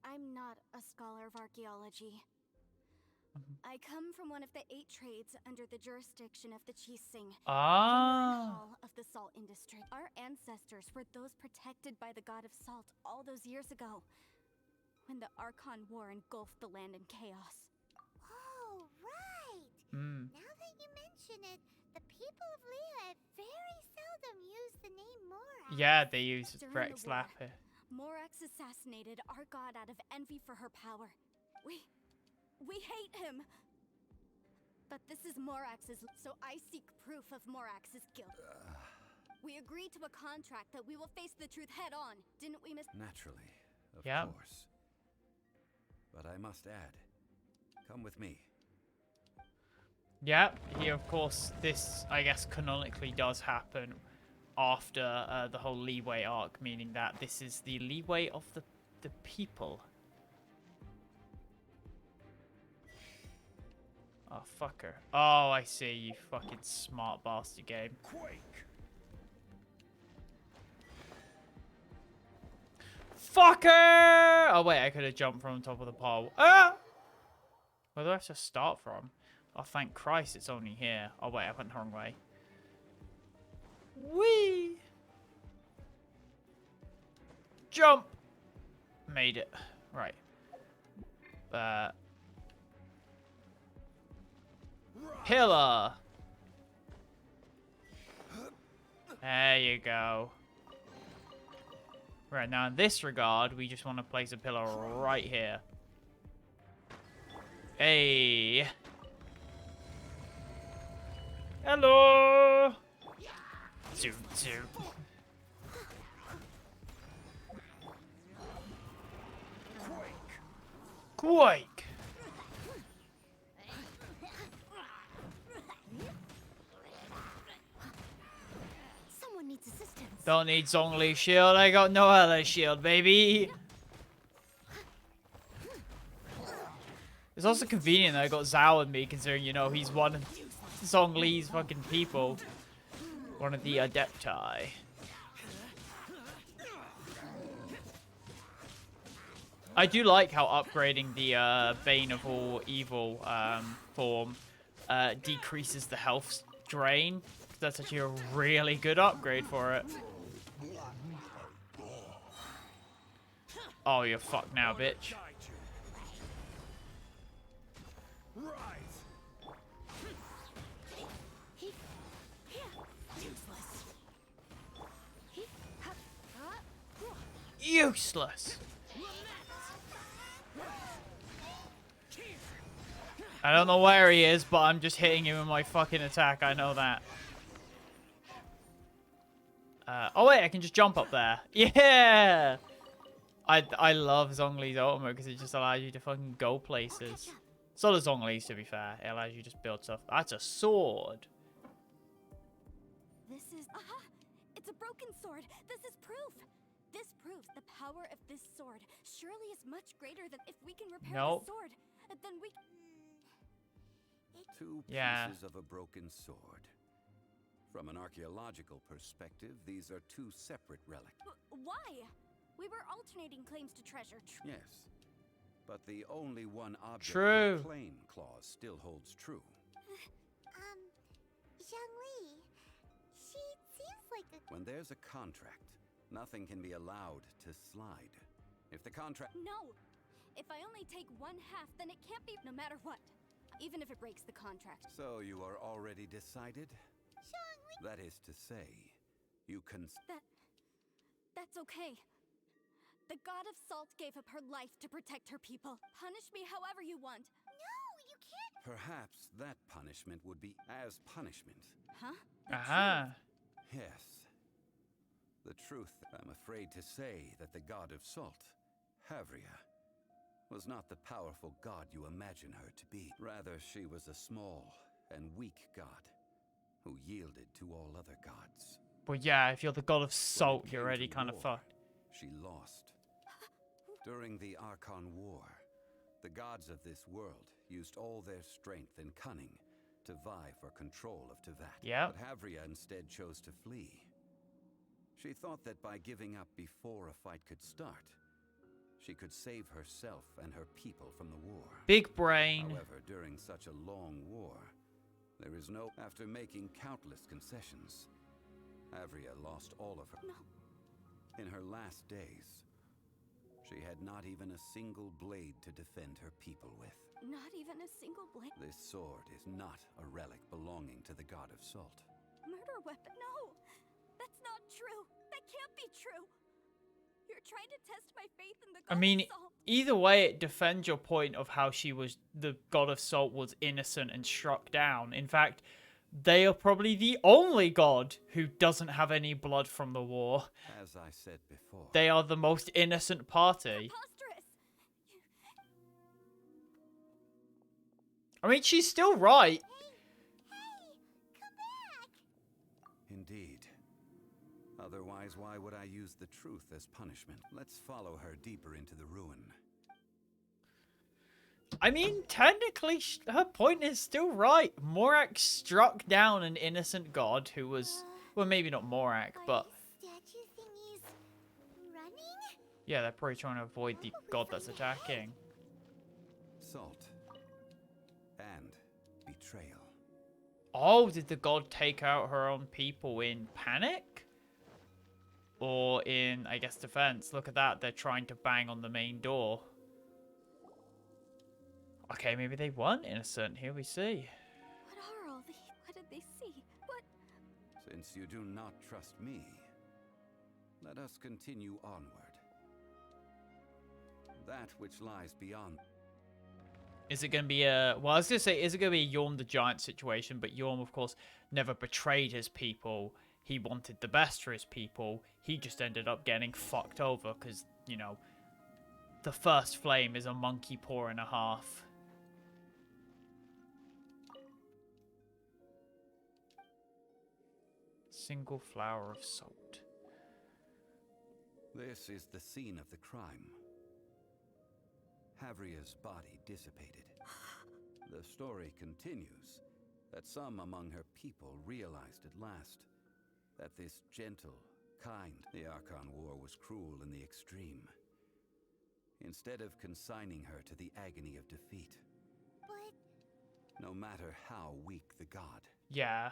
I'm not a scholar of archaeology. I come from one of the 8 trades under the jurisdiction of the Chising, Ah. hall of the salt industry. Our ancestors were those protected by the god of salt all those years ago, when the Archon War engulfed the land in chaos. Oh, right. Mm. Now that you mention it, the people of Liyue very seldom use the name Mora. Yeah, they use During Rex the war, Lapis. Morax assassinated our god out of envy for her power. We hate him. But this is Morax's, so I seek proof of Morax's guilt. We agreed to a contract that we will face the truth head on, didn't we, Miss? Naturally, of Yep. course. But I must add, come with me. Yeah, here, of course, this, I guess, canonically does happen after the whole leeway arc, meaning that this is the leeway of the people. Oh, fucker. Oh, I see, you fucking smart bastard game. Quake! Fucker! Oh, wait, I could have jumped from top of the pole. Ah! Where do I have to start from? Oh, thank Christ it's only here. Oh, wait, I went the wrong way. Whee! Jump! Made it. Right. Pillar! There you go. Right, now in this regard, we just want to place a pillar right here. Hey! Hello! Zoom, zoom. Quake! Someone needs assistance. Don't need Zhongli shield, I got no other shield, baby! It's also convenient that I got Zhao with me, considering, you know, he's one of Zhongli's fucking people. One of the Adepti. I do like how upgrading the Bane of All Evil form decreases the health drain. That's actually a really good upgrade for it. Oh, you're fucked now, bitch. Useless. I don't know where he is, but I'm just hitting him with my fucking attack. I know that. Oh wait, I can just jump up there. Yeah! I love Zhongli's ultimate because it just allows you to fucking go places. So does Zhongli's, to be fair. It allows you to just build stuff. That's a sword. This is... Aha! It's a broken sword. This is proof. This proves the power of this sword surely is much greater than if we can repair Nope. the sword. Then we... Two Yeah. pieces of a broken sword. From an archaeological perspective, these are two separate relics. Why? We were alternating claims to treasure. Yes. But the only one object True. the claim clause still holds true. Zhongli, she seems like a... When there's a contract, nothing can be allowed to slide. If the contract... No! If I only take one half, then it can't be no matter what. Even if it breaks the contract. So you are already decided? Zhongli! That is to say, you can... That's okay. The god of salt gave up her life to protect her people. Punish me however you want. No, you can't! Perhaps that punishment would be as punishment. Huh? Aha. Yes. The truth, I'm afraid to say that the god of salt, Havria, was not the powerful god you imagine her to be. Rather, she was a small and weak god who yielded to all other gods. But yeah, if you're the god of salt, When it you're came already to kind of war, fucked. She lost. During the Archon War, the gods of this world used all their strength and cunning to vie for control of Tevat. Yep. But Havria instead chose to flee. She thought that by giving up before a fight could start, she could save herself and her people from the war. Big brain. However, during such a long war, there is no... After making countless concessions, Havria lost all of her... No. In her last days, she had not even a single blade to defend her people with. Not even a single blade. This sword is not a relic belonging to the god of salt. Murder weapon? No! That's not true! That can't be true! You're trying to test my faith in the I god mean, of salt. either way, it defends your point of how the god of salt was innocent and struck down. In fact, they are probably the only god who doesn't have any blood from the war. As I said before, They are the most innocent party. Preposterous. I mean, she's still right. Come back! indeed. Otherwise, why would I use the truth as punishment? Let's follow her deeper into the ruin. I mean, technically, her point is still right. Morak struck down an innocent god who was... Well, maybe not Morak, but... Statue thingies running? Yeah, they're probably trying to avoid the god that's attacking. Salt. And betrayal. Oh, did the god take out her own people in panic? Or in, I guess, defense? Look at that, they're trying to bang on the main door. Okay, maybe they weren't innocent. Here we see. What are all the... What did they see? What... Since you do not trust me, let us continue onward. That which lies beyond. Is it going to be a... Well, I was going to say, is it going to be a Yorm the Giant situation? But Yorm, of course, never betrayed his people. He wanted the best for his people. He just ended up getting fucked over because, you know, the first flame is a monkey paw and a half. Single flower of salt. This is the scene of the crime. Havria's body dissipated. The story continues that some among her people realized at last that this gentle, kind... The Archon War was cruel in the extreme. Instead of consigning her to the agony of defeat, But no matter how weak the god, Yeah.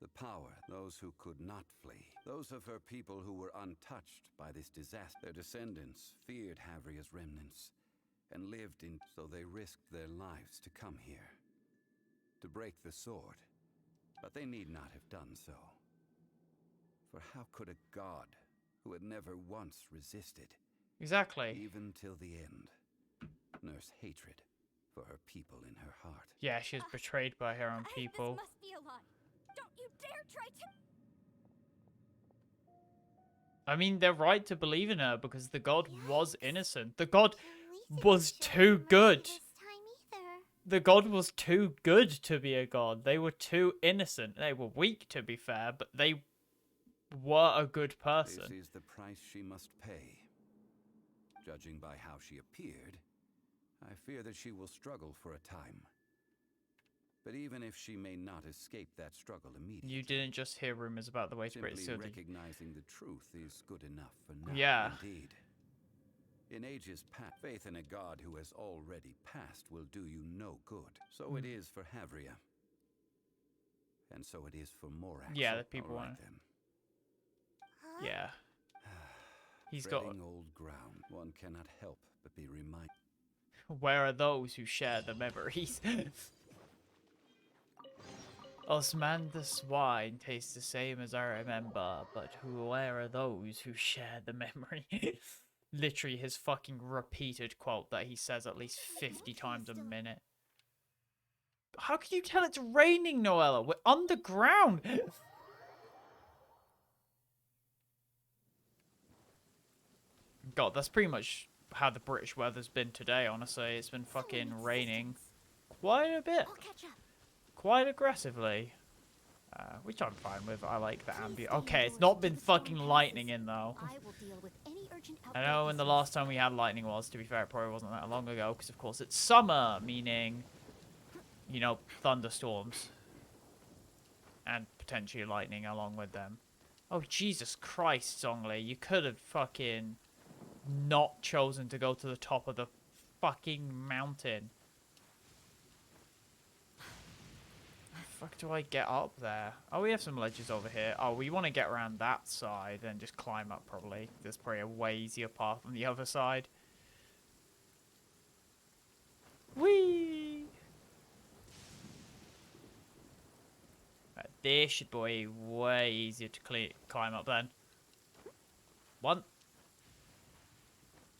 the power, those who could not flee, those of her people who were untouched by this disaster, their descendants feared Havria's remnants and lived in, so they risked their lives to come here, to break the sword. But they need not have done so. For how could a god who had never once resisted, Exactly. even till the end, nurse hatred for her people in her heart? Yeah, she was betrayed by her own people. This must be a lie. Don't you dare try to... I mean, they're right to believe in her because the god was innocent. The god at least it was didn't show too mercy good. this time either. The god was too good to be a god. They were too innocent. They were weak, to be fair, but they were a good This person. is the price she must pay. Judging by how she appeared, I fear that she will struggle for a time. But even if she may not escape that struggle immediately, You didn't just hear rumors about the way to British simply City. recognizing the truth is good enough for now. Yeah. Indeed. In ages past, faith in a god who has already passed will do you no good. So it is for Havria. And so it is for Morak. Yeah, the people All right, want- then. Huh? Yeah. He's got... Treading old ground, one cannot help but be reminded. Where are those who share the memories? Osman the swine tastes the same as I remember, but where are those who share the memory? Literally his fucking repeated quote that he says at least 50 times a minute. How can you tell it's raining, Noella? We're underground! God, that's pretty much how the British weather's been today, honestly. It's been fucking raining quite a bit. I'll catch up. Quite aggressively. Which I'm fine with. I like the ambient. Okay, it's not been fucking lightning in, though. I will deal with any urgent I know when the last time we had lightning was, to be fair, it probably wasn't that long ago, because of course it's summer, meaning, you know, thunderstorms. And potentially lightning along with them. Oh, Jesus Christ, Zhongli, you could have fucking not chosen to go to the top of the fucking mountain. How the fuck do I get up there? Oh, we have some ledges over here. Oh, we want to get around that side and just climb up, probably. There's probably a way easier path on the other side. Whee! Right, this should be way easier to climb up then. One.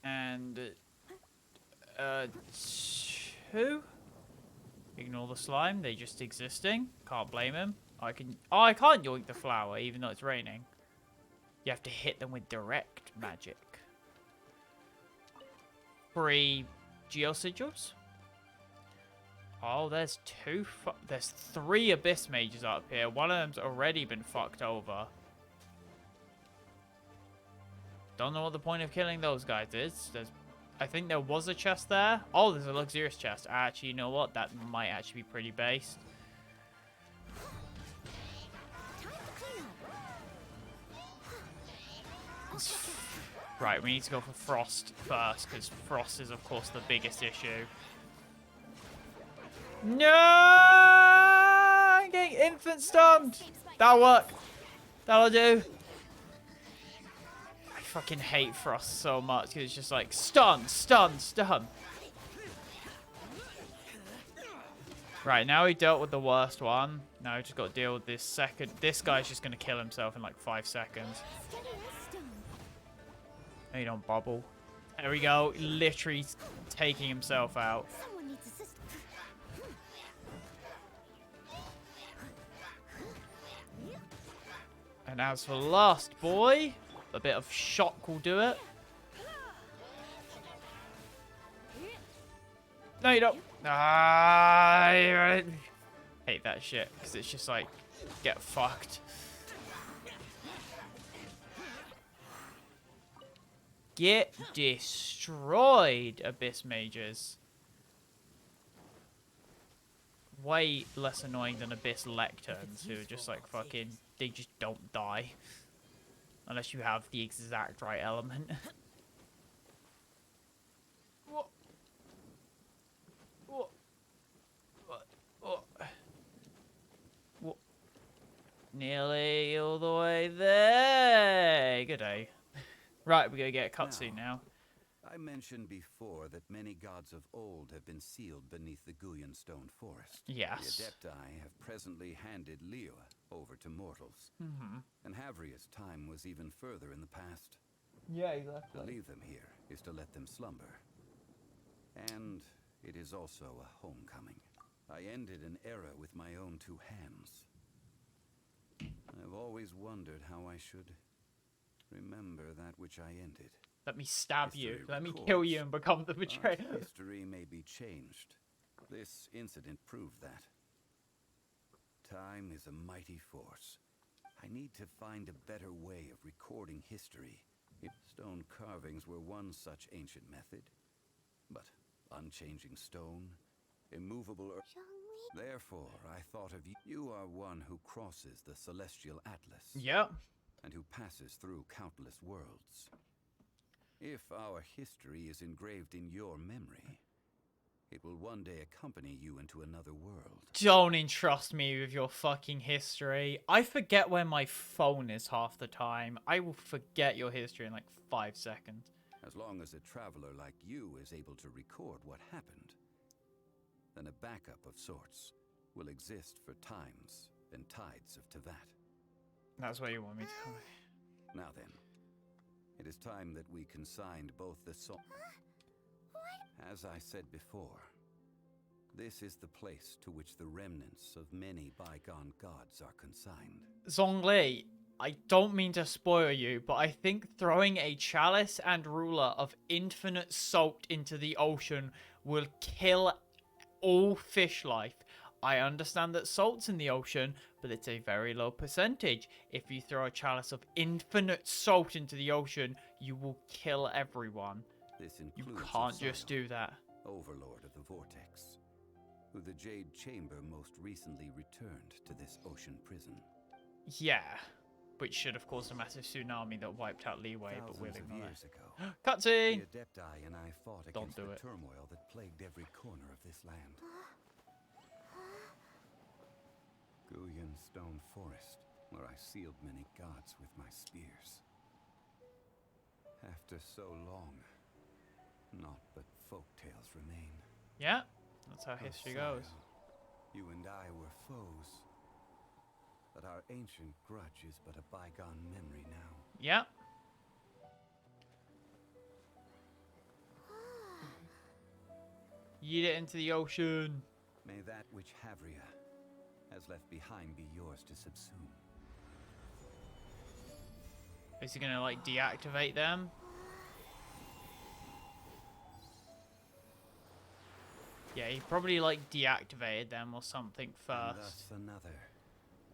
And 2. Ignore the slime. They just existing. Can't blame him. I can't yoink the flower even though it's raining. You have to hit them with direct magic. 3 geosigils. Oh, there's 3 abyss mages up here. One of them's already been fucked over. Don't know what the point of killing those guys is. I think there was a chest there. Oh, there's a luxurious chest. Actually, you know what? That might actually be pretty based. Right, we need to go for Frost first, because Frost is, of course, the biggest issue. No! I'm getting infant stunned! That'll work. That'll do. I fucking hate Frost so much, because it's just like, stun, stun, stun. Right, now we dealt with the worst one. Now we just got to deal with this second. This guy's just going to kill himself in like 5 seconds. No, you don't bubble. There we go. Literally taking himself out. Someone needs assistance. And as for last boy, a bit of shock will do it. No, you don't. I hate that shit because it's just like, get fucked. Get destroyed, Abyss Mages. Way less annoying than Abyss Lecterns, who are just like fucking, they just don't die. Unless you have the exact right element. What? What? What? What? What? Nearly all the way there. Good day. Right, we're gonna get a cutscene now. I mentioned before that many gods of old have been sealed beneath the Guyan stone forest. Yes. The Adepti have presently handed Liyue over to mortals. And Havria's time was even further in the past. Yeah, To exactly. leave them here is to let them slumber. And it is also a homecoming. I ended an era with my own 2 hands. I've always wondered how I should remember that which I ended. Let me stab you. History Let me records, kill you and become the but betrayer. history may be changed. This incident proved that. Time is a mighty force. I need to find a better way of recording history. Stone carvings were one such ancient method. But unchanging stone, immovable earth. Zhongli? Therefore, I thought of you. You are one who crosses the celestial atlas. Yep. And who passes through countless worlds. If our history is engraved in your memory, it will one day accompany you into another world. Don't entrust me with your fucking history. I forget where my phone is half the time. I will forget your history in like 5 seconds. As long as a traveler like you is able to record what happened, then a backup of sorts will exist for times and tides of Tevat. That's what you want me to. Now then, it is time that we consigned both the soul. As I said before, this is the place to which the remnants of many bygone gods are consigned. Zhongli, I don't mean to spoil you, but I think throwing a chalice and ruler of infinite salt into the ocean will kill all fish life. I understand that salt's in the ocean, but it's a very low percentage. If you throw a chalice of infinite salt into the ocean, you will kill everyone. This You includes can't just Osiel, do that. Overlord of the Vortex, who the Jade Chamber most recently returned to this ocean prison. Yeah, which should have caused a massive tsunami that wiped out Leeway, but we'll Thousands of ignore years ago, that. the Cutscene! Adepti and I fought Don't against do the it. turmoil that plagued every corner of this land. Guyan Stone Forest, where I sealed many gods with my spears. After so long, naught but folk tales remain. Yeah, that's how history goes. Osiel, you and I were foes, but our ancient grudge is but a bygone memory now. Yeah. Yeet it into the ocean. May that which Havria has left behind be yours to subsume. Is he gonna like deactivate them? Yeah, he probably like deactivated them or something And first. thus another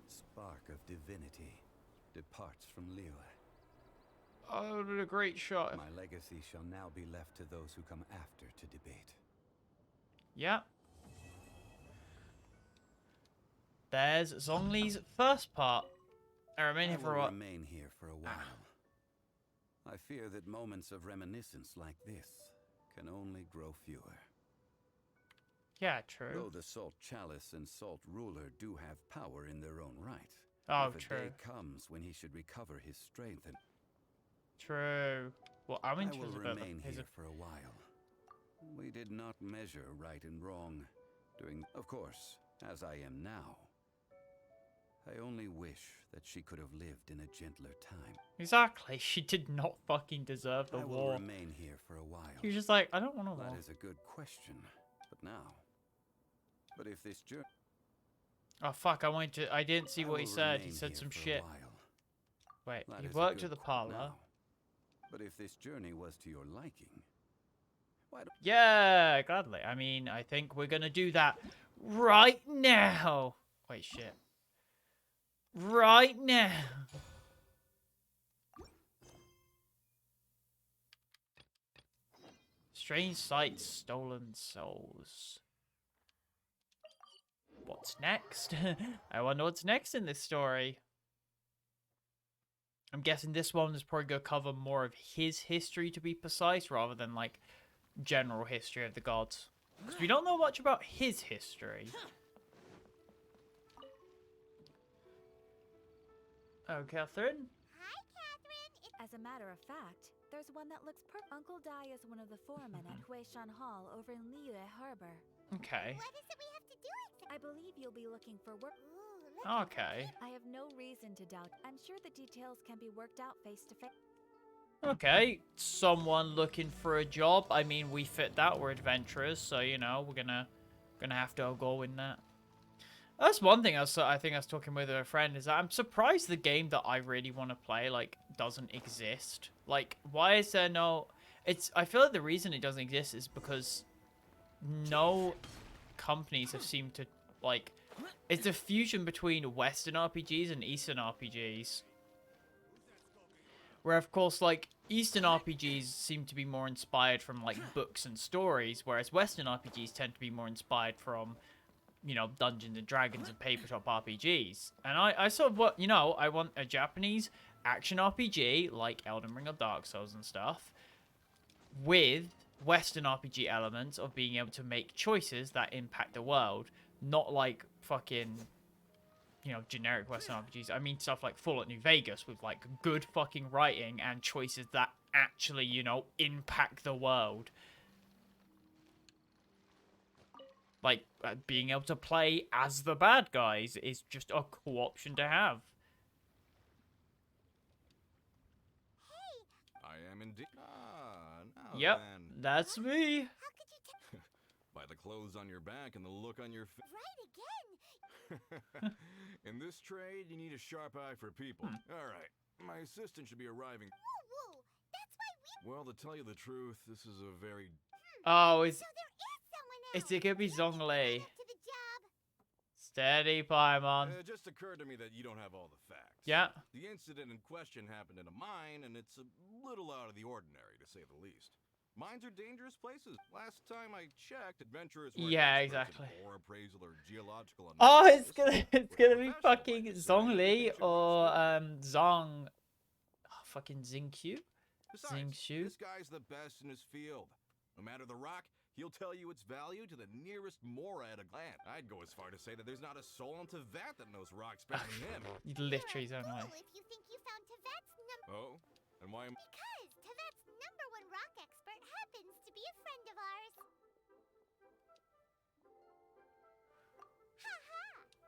spark of divinity departs from Liyue. Oh, what a great shot. My legacy shall now be left to those who come after to debate. Yeah. There's Zhongli's first part. I remain I here for will what? remain here for a while. I fear that moments of reminiscence like this can only grow fewer. Yeah, Though true. the Salt Chalice and Salt Ruler do have power in their own right. Oh, if a true. day comes when he should recover his strength and True. Well, I'm I will interested about remain his. here for a while. We did not measure right and wrong during, of course, as I am now. I only wish that she could have lived in a gentler time. Exactly. She did not fucking deserve the I will war. remain here for a while. He was just like, I don't want to war. That is a good question. But now, but if this journey, Oh fuck! I didn't see what he said. He said some shit. Wait, That he is a worked good at the qu- parlor. now. But if this journey was to your liking, why don't Yeah, gladly. I mean, I think we're gonna do that right now. Wait, shit. Right now. Strange sights, stolen souls. What's next? I wonder what's next in this story. I'm guessing this one is probably going to cover more of his history, to be precise, rather than, like, general history of the gods. Because we don't know much about his history. Oh, Catherine? Hi, Catherine. As a matter of fact, there's one that looks Uncle Dai is one of the foremen at Huishan Hall over in Liyue Harbor. Okay. What is it we have to do exactly? I believe you'll be looking for work. Ooh, look. Okay. I have no reason to doubt. I'm sure the details can be worked out face to face. Okay. Someone looking for a job. I mean, we fit that. We're adventurers, so, you know, we're gonna have to go in that. That's one thing I think I was talking with a friend, is that I'm surprised the game that I really want to play, like, doesn't exist. Like, why is there no... I feel like the reason it doesn't exist is because no companies have seemed to, like... It's a fusion between Western RPGs and Eastern RPGs. Where, of course, like, Eastern RPGs seem to be more inspired from, like, books and stories, whereas Western RPGs tend to be more inspired from... you know, Dungeons and Dragons and papertop RPGs. And I sort of what, you know, I want a Japanese action RPG like Elden Ring or Dark Souls and stuff with Western RPG elements of being able to make choices that impact the world, not like fucking, you know, generic Western RPGs. I mean stuff like Fallout New Vegas with like good fucking writing and choices that actually, you know, impact the world. Like, being able to play as the bad guys is just a cool option to have. I am indeed. Ah, now Yep, then. that's me. How could you tell? By the clothes on your back and the look on your face. Right again. In this trade, you need a sharp eye for people. All right, my assistant should be arriving. Woo woo. That's why we. Well, to tell you the truth, this is a very... Oh, is So there is someone else. it gonna be Zhongli? To the job. Steady, Paimon. It just occurred to me that you don't have all the facts. Yeah. The incident in question happened in a mine, and it's a little out of the ordinary, to say the least. Mines are dangerous places. Last time I checked, adventurers were Yeah, experts in exactly. ore appraisal or geological Oh, analysis. it's We're gonna be professional, fucking like this, Zhongli anything should or work smooth. Zhong. Oh, fucking Xingqiu. Besides, Xingqiu. this guy's the best in his field. No matter the rock, he'll tell you its value to the nearest mora at a glance. I'd go as far to say that there's not a soul on Tevat that knows rocks better than him. Literally You're a Zhongli. fool if you think you found Tevat's number. Oh? And why am... Because Tevat's #1 rock expert happens to be a friend of ours. Ha!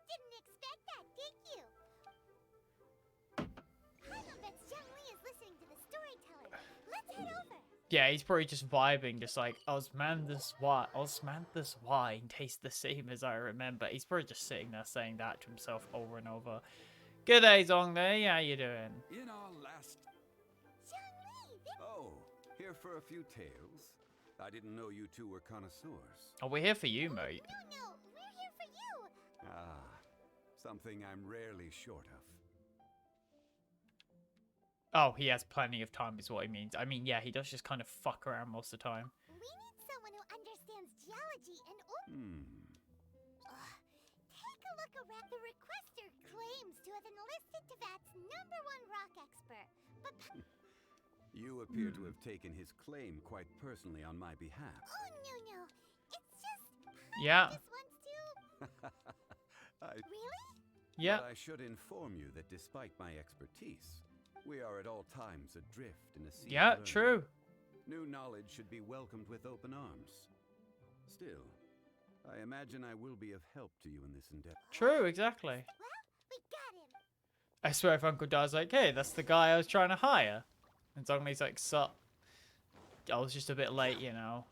Didn't expect that, did you? Paimon bets Zhongli is listening to the storyteller. Let's head over. Yeah, he's probably just vibing, just like, Osmanthus wine tastes the same as I remember. He's probably just sitting there saying that to himself over and over. Good day, Zhongli. How you doing? In our last... Oh, here for a few tales? I didn't know you two were connoisseurs. Oh, we're here for you, mate. No, we're here for you. Ah, something I'm rarely short of. Oh, he has plenty of time is what he means. I mean, yeah, he does just kind of fuck around most of the time. We need someone who understands geology and take a look around. The requester claims to have enlisted Tevat's #1 rock expert, but You appear to have taken his claim quite personally on my behalf. no. It's just Yeah. just wants to. Really? Yeah. But I should inform you that despite my expertise, we are at all times adrift in a sea of Yeah, learning. true. New knowledge should be welcomed with open arms. Still, I imagine I will be of help to you in this endeavor. True, exactly. Well, we got him. I swear if Uncle Da's like, hey, that's the guy I was trying to hire. And Zhongli's like, sup. I was just a bit late, you know.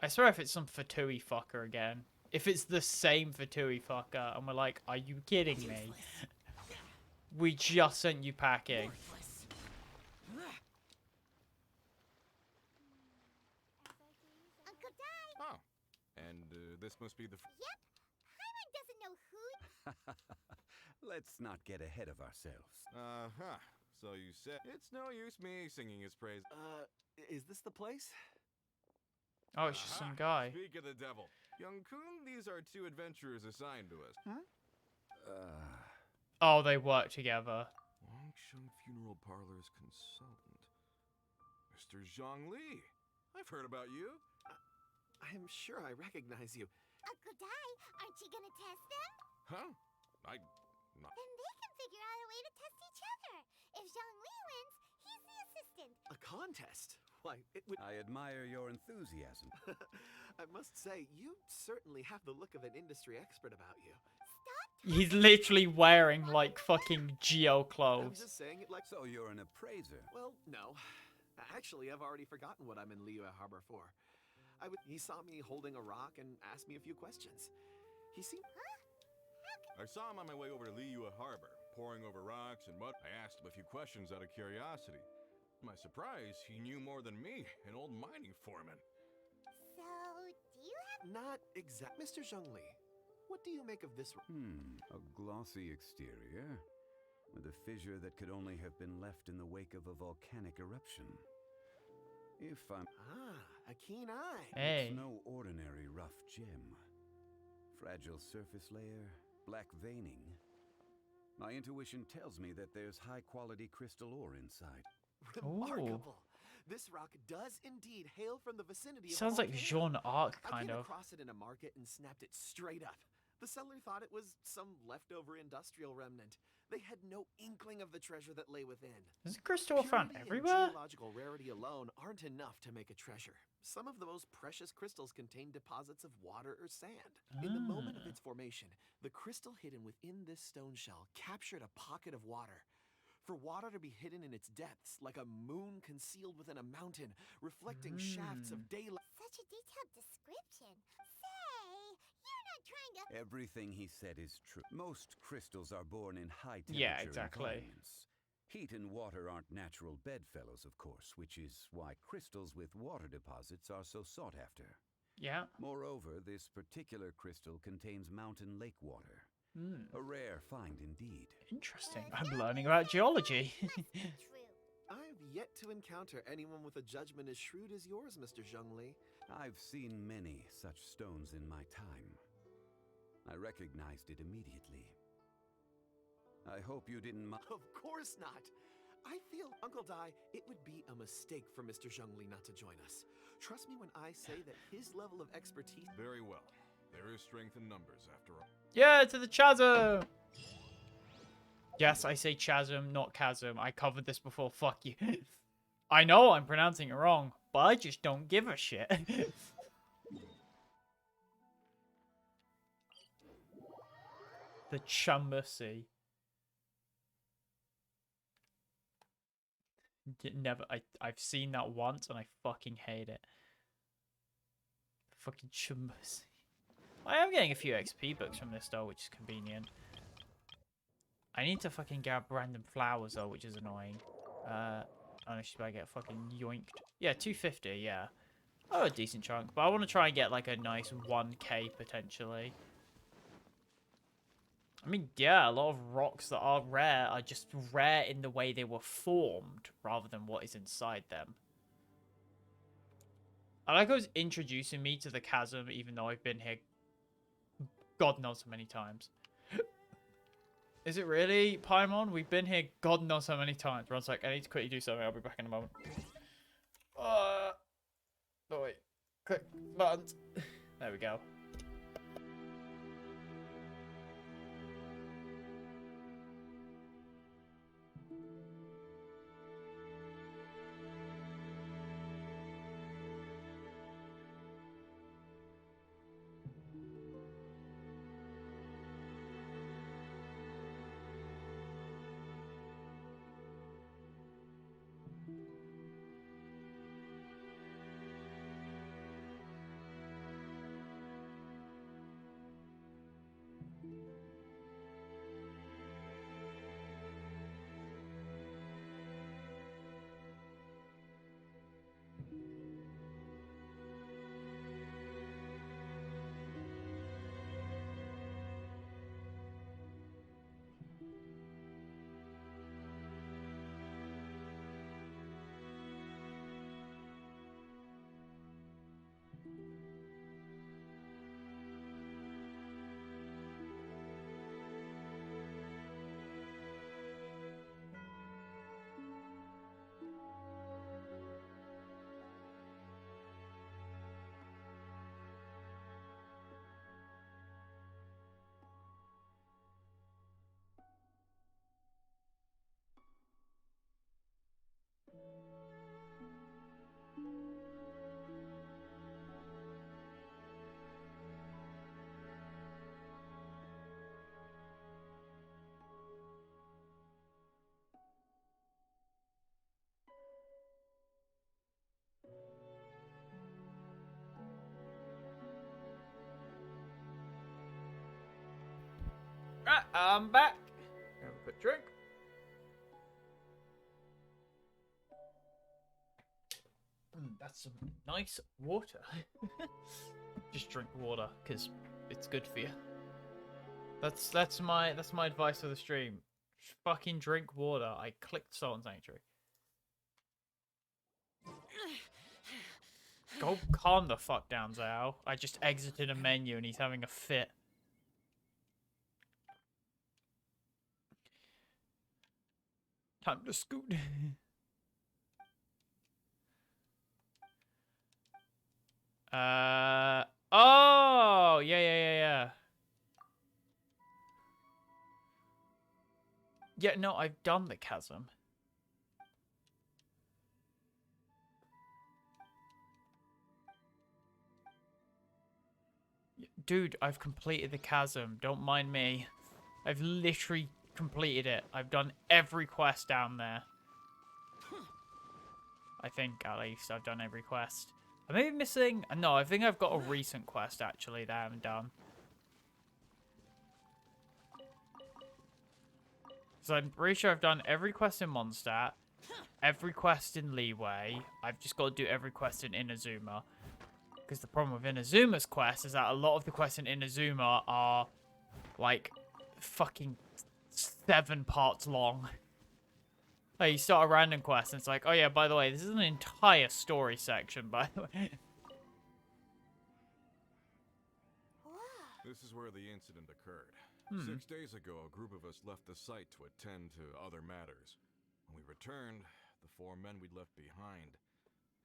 I swear if it's some Fatui fucker again. If it's the same Fatui fucker, and we're like, are you kidding me? We just sent you packing. Uncle Di. Oh, and this must be the. Yep. Hyman doesn't know who. Let's not get ahead of ourselves. Uh-huh. So you said it's no use me singing his praise. Is this the place? Oh, it's just some Aha, guy. Speak of the devil. Young Kun, these are 2 adventurers assigned to us. Oh, they work together. Longsheng Funeral Parlor's consultant. Mr. Zhongli. I've heard about you. I'm sure I recognize you. Uncle Di, aren't you gonna test them? Huh? Then they can figure out a way to test each other. If Zhongli wins, he's the assistant. A contest? Why, it would... I admire your enthusiasm. I must say, you certainly have the look of an industry expert about you. Stop. He's literally wearing, like, fucking Geo I'm clothes. just saying it like... So you're an appraiser. Well, no. Actually, I've already forgotten what I'm in Liyue Harbor for. He saw me holding a rock and asked me a few questions. He seemed... I saw him on my way over to Liyue Harbor, poring over rocks and mud. I asked him a few questions out of curiosity. To my surprise, he knew more than me, an old mining foreman. So, do you have... Not exact... Mr. Zhongli, what do you make of this... A glossy exterior, with a fissure that could only have been left in the wake of a volcanic eruption. If I'm... a keen eye. Hey. It's no ordinary rough gem. Fragile surface layer, black veining. My intuition tells me that there's high-quality crystal ore inside. Remarkable. This rock does indeed hail from the vicinity of a Sounds like volcano. Jean Arc, I kind came of. across it in a market and snapped it straight up. The seller thought it was some leftover industrial remnant. They had no inkling of the treasure that lay within. There's crystal found Purity and everywhere? geological rarity alone aren't enough to make a treasure. Some of the most precious crystals contain deposits of water or sand. In the moment of its formation, the crystal hidden within this stone shell captured a pocket of water. For water to be hidden in its depths, like a moon concealed within a mountain, reflecting shafts of daylight. Such a detailed description. Say, you're not trying to... Everything he said is true. Most crystals are born in high-temperature Yeah, exactly. environments. Heat and water aren't natural bedfellows, of course, which is why crystals with water deposits are so sought after. Yeah. Moreover, this particular crystal contains mountain lake water. A rare find indeed. Interesting. I'm learning about geology. Must be true. I've yet to encounter anyone with a judgment as shrewd as yours, Mr. Zhongli. I've seen many such stones in my time. I recognized it immediately. I hope you didn't mind. Of course not. I feel, Uncle Dai, it would be a mistake for Mr. Zhongli not to join us. Trust me when I say that his level of expertise... Very well. There is strength in numbers, after all. Yeah, to the chasm! Yes, I say chasm, not chasm. I covered this before, fuck you. I know I'm pronouncing it wrong, but I just don't give a shit. The Chumbussy. Never. I've seen that once and I fucking hate it. Fucking chumbers. I am getting a few XP books from this though, which is convenient. I need to fucking grab random flowers though, which is annoying. Unless I get fucking yoinked. Yeah, 250, yeah. Oh, a decent chunk. But I want to try and get like a nice 1k potentially. I mean, yeah, a lot of rocks that are rare are just rare in the way they were formed rather than what is inside them. I like how it's introducing me to the chasm even though I've been here God knows how many times. Is it really, Paimon? We've been here God knows how many times. Ron's like, I need to quickly do something. I'll be back in a moment. Oh, wait. Click buttons. There we go. Right, I'm back. Have a quick drink. That's some nice water. Just drink water because it's good for you. That's my advice for the stream. Just fucking drink water. I clicked Salt Sanctuary. Go calm the fuck down, Zhao. I just exited a menu and he's having a fit. Time to scoot. Oh, yeah. Yeah, no, I've done the chasm. Dude, I've completed the chasm. Don't mind me. I've literally completed it. I've done every quest down there. I think, at least, I've done every quest. I may be missing... No, I think I've got a recent quest, actually, that I haven't done. So I'm pretty sure I've done every quest in Mondstadt, every quest in Leeway. I've just got to do every quest in Inazuma. Because the problem with Inazuma's quest is that a lot of the quests in Inazuma are, like, fucking 7 parts long. Like, you start a random quest and it's like, oh yeah, by the way, this is an entire story section, by the way. This is where the incident occurred. 6 days ago, a group of us left the site to attend to other matters. When we returned, the 4 men we'd left behind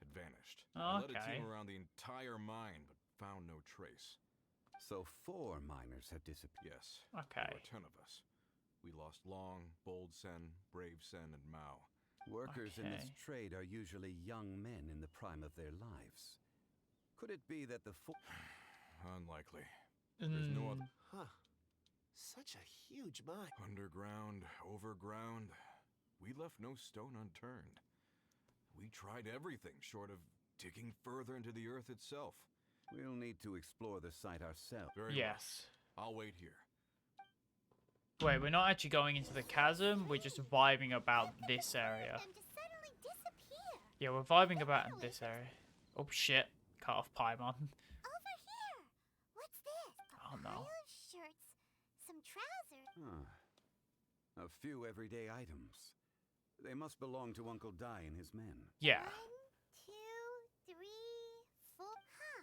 had vanished. I led a team around the entire mine, but found no trace. So 4 miners have disappeared. Yes. Okay. There were 10 of us. We lost Long, Bold Sen, Brave Sen, and Mao. Workers in this trade are usually young men in the prime of their lives. Could it be that the Unlikely. There's no other... Huh. Such a huge mine. Underground, overground. We left no stone unturned. We tried everything short of digging further into the earth itself. We'll need to explore the site ourselves. Very Yes. well. I'll wait here. Wait, we're not actually going into the chasm. We're just vibing about this area. Them to suddenly disappear. Yeah, we're vibing about in this area. Oh shit! Cut off Paimon. Over here. What's this? Oh no. Pile of shirts, some trousers. A few everyday items. They must belong to Uncle Dai and his men. Yeah. 1, 2, 3, 4. Huh.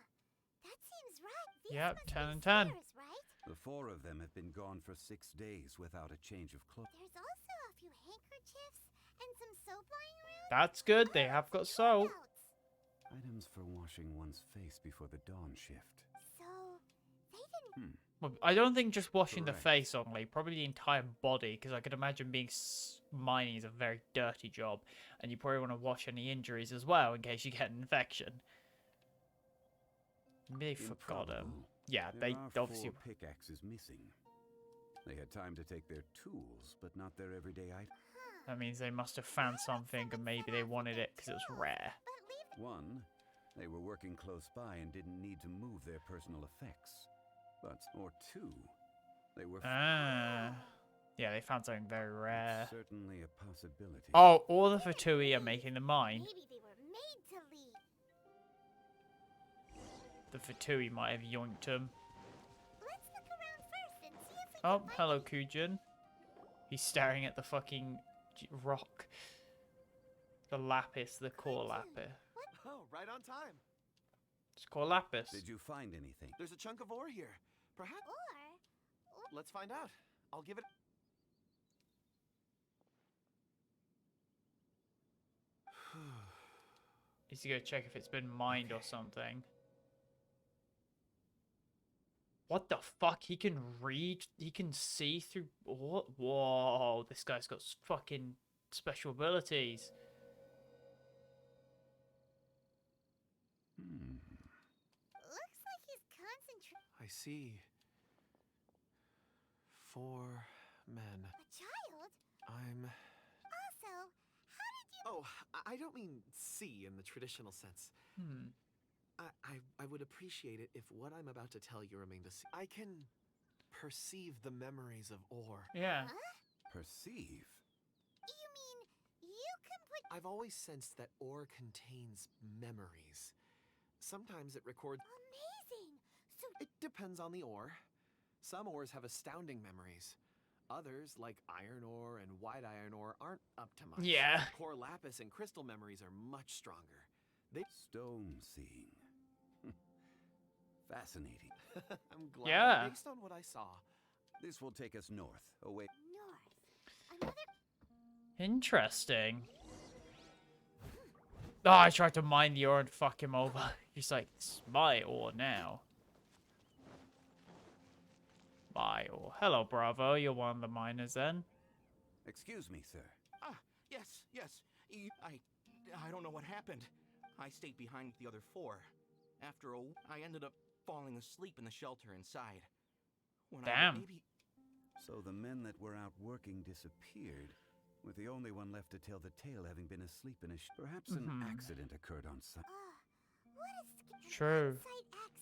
That seems right. These Yep, must 10 be and 10. spares, right? The 4 of them have been gone for 6 days without a change of clothes. There's also a few handkerchiefs and some soap lying around. That's good. They have got soap. Belts. Items for washing one's face before the dawn shift. So, they didn't. Well, I don't think just washing the Correct. face only, probably the entire body, because I could imagine being mining is a very dirty job, and you probably want to wash any injuries as well in case you get an infection. Maybe they forgot them. Improbable. Yeah, There they are obviously. 4 pickaxes missing. They had time to take their tools, but not their everyday items. That means they must have found something, and maybe they wanted it because it was rare. But leave. 1, they were working close by and didn't need to move their personal effects. Or 2, they were Ah. Yeah, they found something very rare. certainly a possibility. Oh, all the Fatui are making the mine. Maybe they were made to leave. The Fatui might have yoinked them. Let's look around first and see if we Oh, can find hello, anything. Kujin. He's staring at the fucking rock. The lapis, the core lapis. Oh, right on time. It's core lapis. Did you find anything? There's a chunk of ore here. Perhaps. Or Let's find out. I'll give it. Needs to go check if it's been mined or something. What the fuck? He can read? He can see through... What? Whoa, this guy's got fucking special abilities. looks like he's concentrating. I see. 4 men. A child? I'm. Also, how did you? Oh, I don't mean see in the traditional sense. I would appreciate it if what I'm about to tell you remained a secret. I can perceive the memories of ore. Yeah. Perceive? You mean you can put? I've always sensed that ore contains memories. Sometimes it records. Amazing. So It depends on the ore. Some ores have astounding memories. Others, like iron ore and white iron ore, aren't up to much. Yeah. Core lapis and crystal memories are much stronger. Stone seeing. Fascinating. I'm glad. Yeah. Based on what I saw, This will take us north, away. north. Another. Interesting. Oh, I tried to mine the ore and fuck him over. He's like, it's my ore now. My ore. Hello, Bravo. You're one of the miners then. Excuse me, sir. Ah, yes. I don't know what happened. I stayed behind with the other 4. After I ended up falling asleep in the shelter inside. When Damn. maybe So the men that were out working disappeared, with the only one left to tell the tale having been asleep in a Perhaps an accident occurred on site. What is? True. Site X.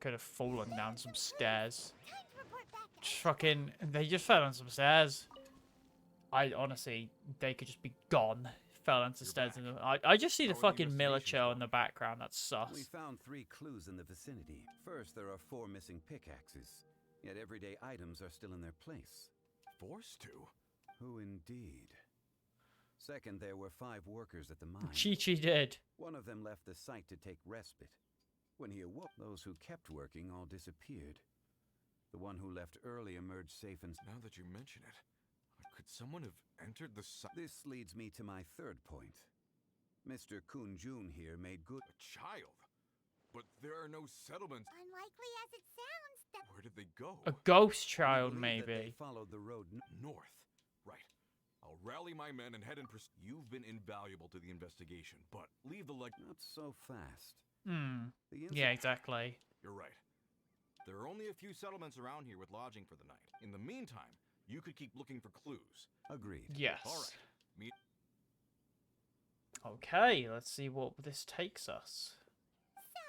Could have fallen down some stairs. Time to report back. Just fucking, they just fell down some stairs. I honestly, they could just be gone. Fell down some stairs. I just see the How are the fucking military investigations in the background. That's sus. We found 3 clues in the vicinity. First, there are 4 missing pickaxes, yet everyday items are still in their place. Forced to? Who indeed? Second, there were 5 workers at the mine. Chi-Chi did. One of them left the site to take respite. When he awoke, those who kept working all disappeared. The one who left early emerged safe and... Now that you mention it, could someone have entered the site? This leads me to my third point. Mr. Kun-jun here made good... A child? But there are no settlements. Unlikely as it sounds, that Where did they go? A ghost We child, believe that They maybe. followed the road North. Right. I'll rally my men and head in pursuit. You've been invaluable to the investigation, but leave the leg... not so fast. Hmm. The Yeah, incident exactly. You're right. There are only a few settlements around here with lodging for the night. In the meantime, you could keep looking for clues. agreed. Yes. All right. Okay, let's see what this takes us. So,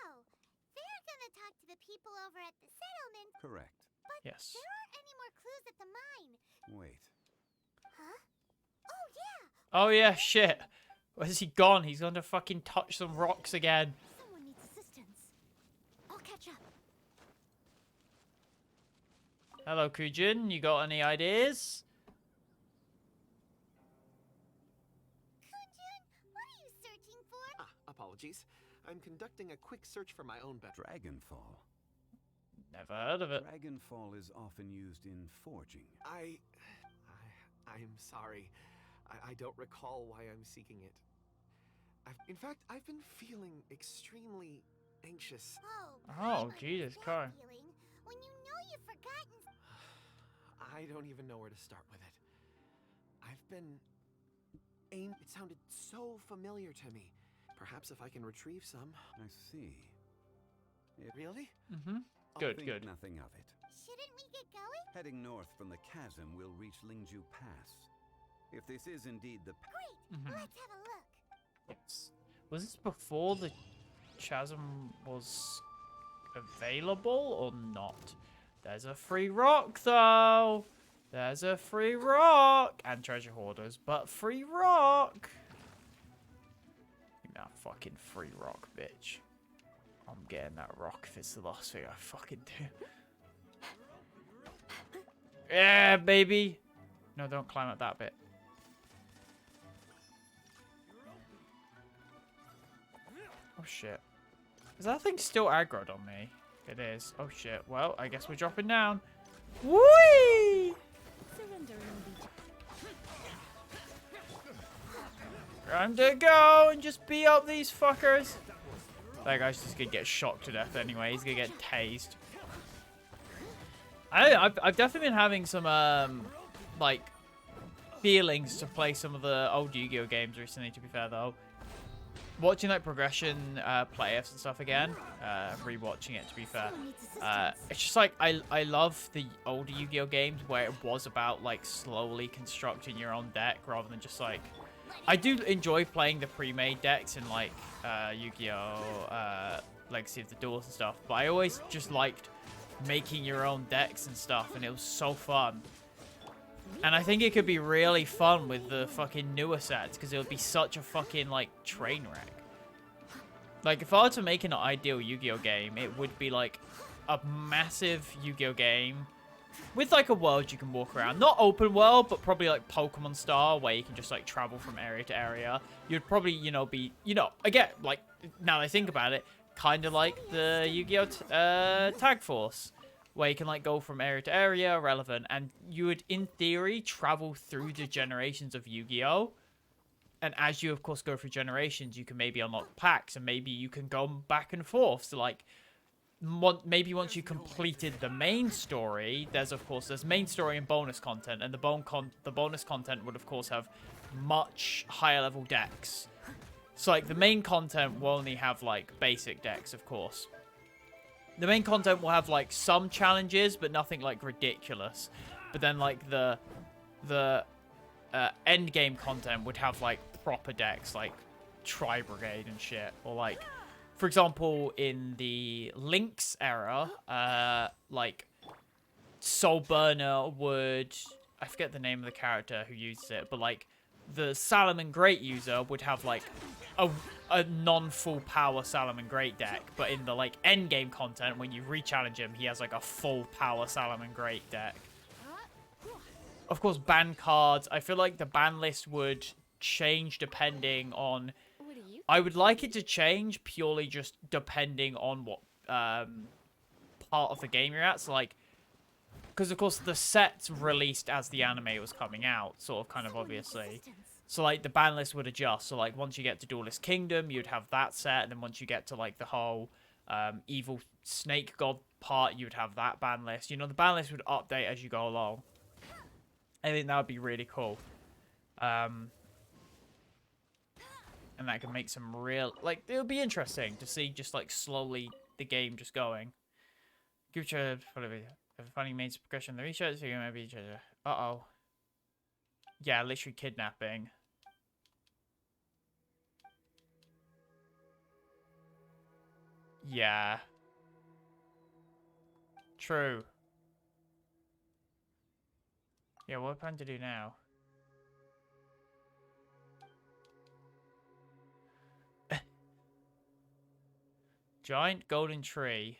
they're gonna talk to the people over at the settlement. Correct. But Yes. there aren't any more clues at the mine. Wait. Huh? Oh, yeah! Oh yeah, shit. Where's he gone? He's gone to fucking touch some rocks again. Someone needs assistance. I'll catch up. Hello, Kujin. You got any ideas? Kunjun, what are you searching for? Ah, apologies. I'm conducting a quick search for my own Dragonfall. Never heard of it. Dragonfall is often used in forging. I'm sorry. I don't recall why I'm seeking it. In fact, I've been feeling extremely anxious. Oh, Jesus Christ. Feeling when you know you've forgotten. I don't even know where to start with it. I've been it sounded so familiar to me. Perhaps if I can retrieve some. I see. Really? Mm-hmm. I'll Good, think good. Nothing of it. Shouldn't we get going? Heading north from the chasm, we'll reach Lingju Pass. If this is indeed the Great. Mhm. Let's have a look. Yes. Was this before the chasm was available or not? There's a free rock, though. There's a free rock. And treasure hoarders, but free rock. Give me that fucking free rock, bitch. I'm getting that rock if it's the last thing I fucking do. Yeah, baby. No, don't climb up that bit. Oh, shit. Is that thing still aggroed on me? It is. Oh, shit. Well, I guess we're dropping down. Whee! Time to go and just beat up these fuckers. That guy's just gonna get shocked to death anyway. He's gonna get tased. I've definitely been having some, like, feelings to play some of the old Yu-Gi-Oh games recently, to be fair, though. Watching, like, progression playoffs and stuff again. Rewatching it, to be fair. It's just, like, I love the older Yu-Gi-Oh games where it was about, like, slowly constructing your own deck rather than just, like... I do enjoy playing the pre-made decks in, like, Yu-Gi-Oh! Legacy of the Duels and stuff, but I always just liked making your own decks and stuff, and it was so fun. And I think it could be really fun with the fucking newer sets, because it would be such a fucking, like, train wreck. Like, if I were to make an ideal Yu-Gi-Oh game, it would be, like, a massive Yu-Gi-Oh game with, like, a world you can walk around. Not open world, but probably, like, Pokemon style, where you can just, like, travel from area to area. You'd probably, you know, be, you know, again, like, now that I think about it, kind of like the Yu-Gi-Oh! Tag Force, where you can, like, go from area to area, relevant, and you would, in theory, travel through the generations of Yu-Gi-Oh! And as you, of course, go through generations, you can maybe unlock packs, and maybe you can go back and forth. So, like, maybe once you completed the main story, there's main story and bonus content, and the bonus content would, of course, have much higher level decks. So, like, the main content will only have, like, basic decks, of course. The main content will have, like, some challenges, but nothing, like, ridiculous. But then, like, the end game content would have, like, proper decks, like Tri-Brigade and shit. Or, like, for example, in the Lynx era, like, Soul Burner would... I forget the name of the character who uses it, but, like, the Salaman Great user would have, like, a non-full power Salaman Great deck, but in the, like, end game content, when you re-challenge him, he has, like, a full power Salaman Great deck. Of course, ban cards. I feel like the ban list would change depending on... I would like it to change purely just depending on what part of the game you're at. So, like, because, of course, the set's released as the anime was coming out, sort of, kind of, obviously. So, like, the ban list would adjust. So, like, once you get to Duelist Kingdom, you'd have that set. And then once you get to, like, the whole evil snake god part, you'd have that ban list. You know, the ban list would update as you go along. I think that would be really cool. And that could make some real... Like, it would be interesting to see just, like, slowly the game just going. Give each other... If finding main progression, the research, so you maybe each other. Uh-oh. Yeah, literally kidnapping. Yeah. True. Yeah, what do I plan to do now? Giant golden tree.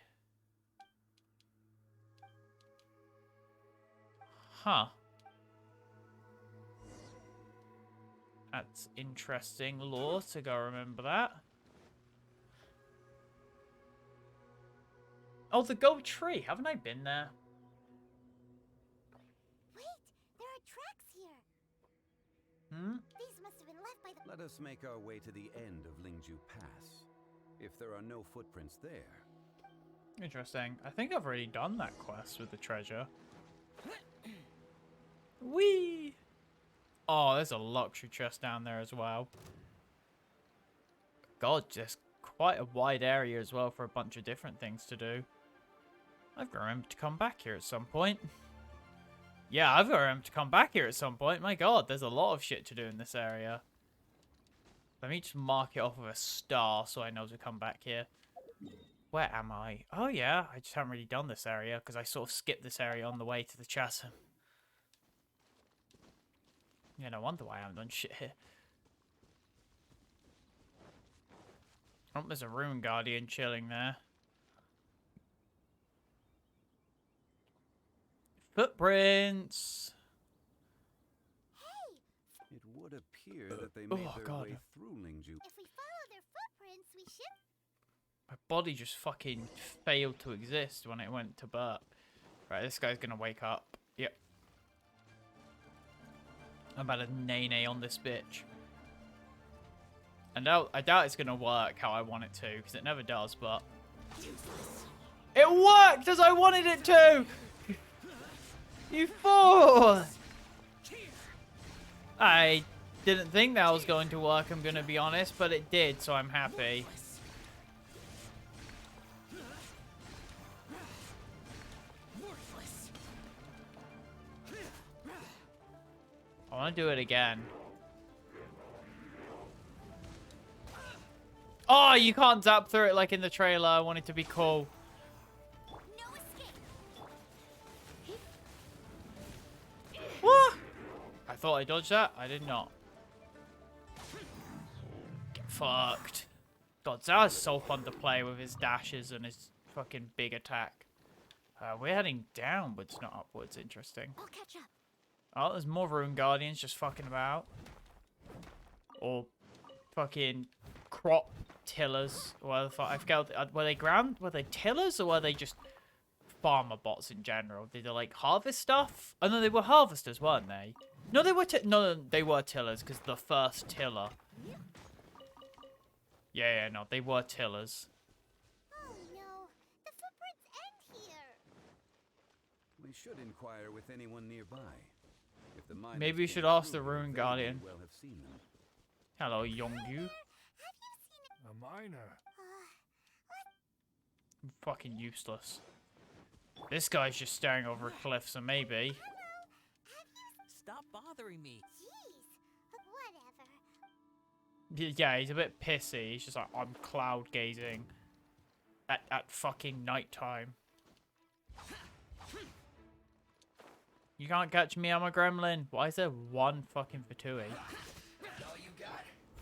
Huh. That's interesting lore to go remember that. Oh, the gold tree. Haven't I been there? Wait, there are tracks here. Hmm? These must have been left by the... Let us make our way to the end of Lingju Pass. If there are no footprints there... Interesting. I think I've already done that quest with the treasure. Whee! Oh, there's a luxury chest down there as well. God, just quite a wide area as well for a bunch of different things to do. I've got to remember to come back here at some point. Yeah, I've got to remember to come back here at some point. My God, there's a lot of shit to do in this area. Let me just mark it off with a star so I know to come back here. Where am I? Oh yeah, I just haven't really done this area because I sort of skipped this area on the way to the chasm. Yeah, no wonder why I haven't done shit here. Oh, there's a Rune Guardian chilling there. Footprints! Hey! It would appear that they made their way through Lingju. If we follow their footprints, we should... My body just fucking failed to exist when it went to burp. Right, this guy's gonna wake up. Yep. I'm about to nay-nay on this bitch. I doubt it's gonna work how I want it to, because it never does, but... It worked as I wanted it to! You fool! I didn't think that was going to work, I'm gonna be honest, but it did, so I'm happy. I want to do it again. Oh, you can't zap through it like in the trailer. I want it to be cool. No escape. What? I thought I dodged that. I did not. Get fucked. God, Zara's so fun to play with his dashes and his fucking big attack. We're heading downwards, not upwards. Interesting. I'll catch up. Oh, there's more Rune Guardians just fucking about. Or fucking crop tillers. Or the fuck, I forgot. Were they were they tillers or were they just farmer bots in general? Did they like harvest stuff? Oh no, they were harvesters, weren't they? No, they were they were tillers because the first tiller. Yeah, no, they were tillers. Oh no, the footprints end here. We should inquire with anyone nearby. If the Maybe we should ask the Rune Guardian. Well have seen them. Hello, Yongyu. A miner. Fucking useless. This guy's just staring over a cliff, so maybe. Stop bothering me. Jeez, whatever. Yeah, he's a bit pissy. He's just like, I'm cloud gazing at fucking nighttime. You can't catch me, I'm a gremlin. Why is there one fucking Fatui?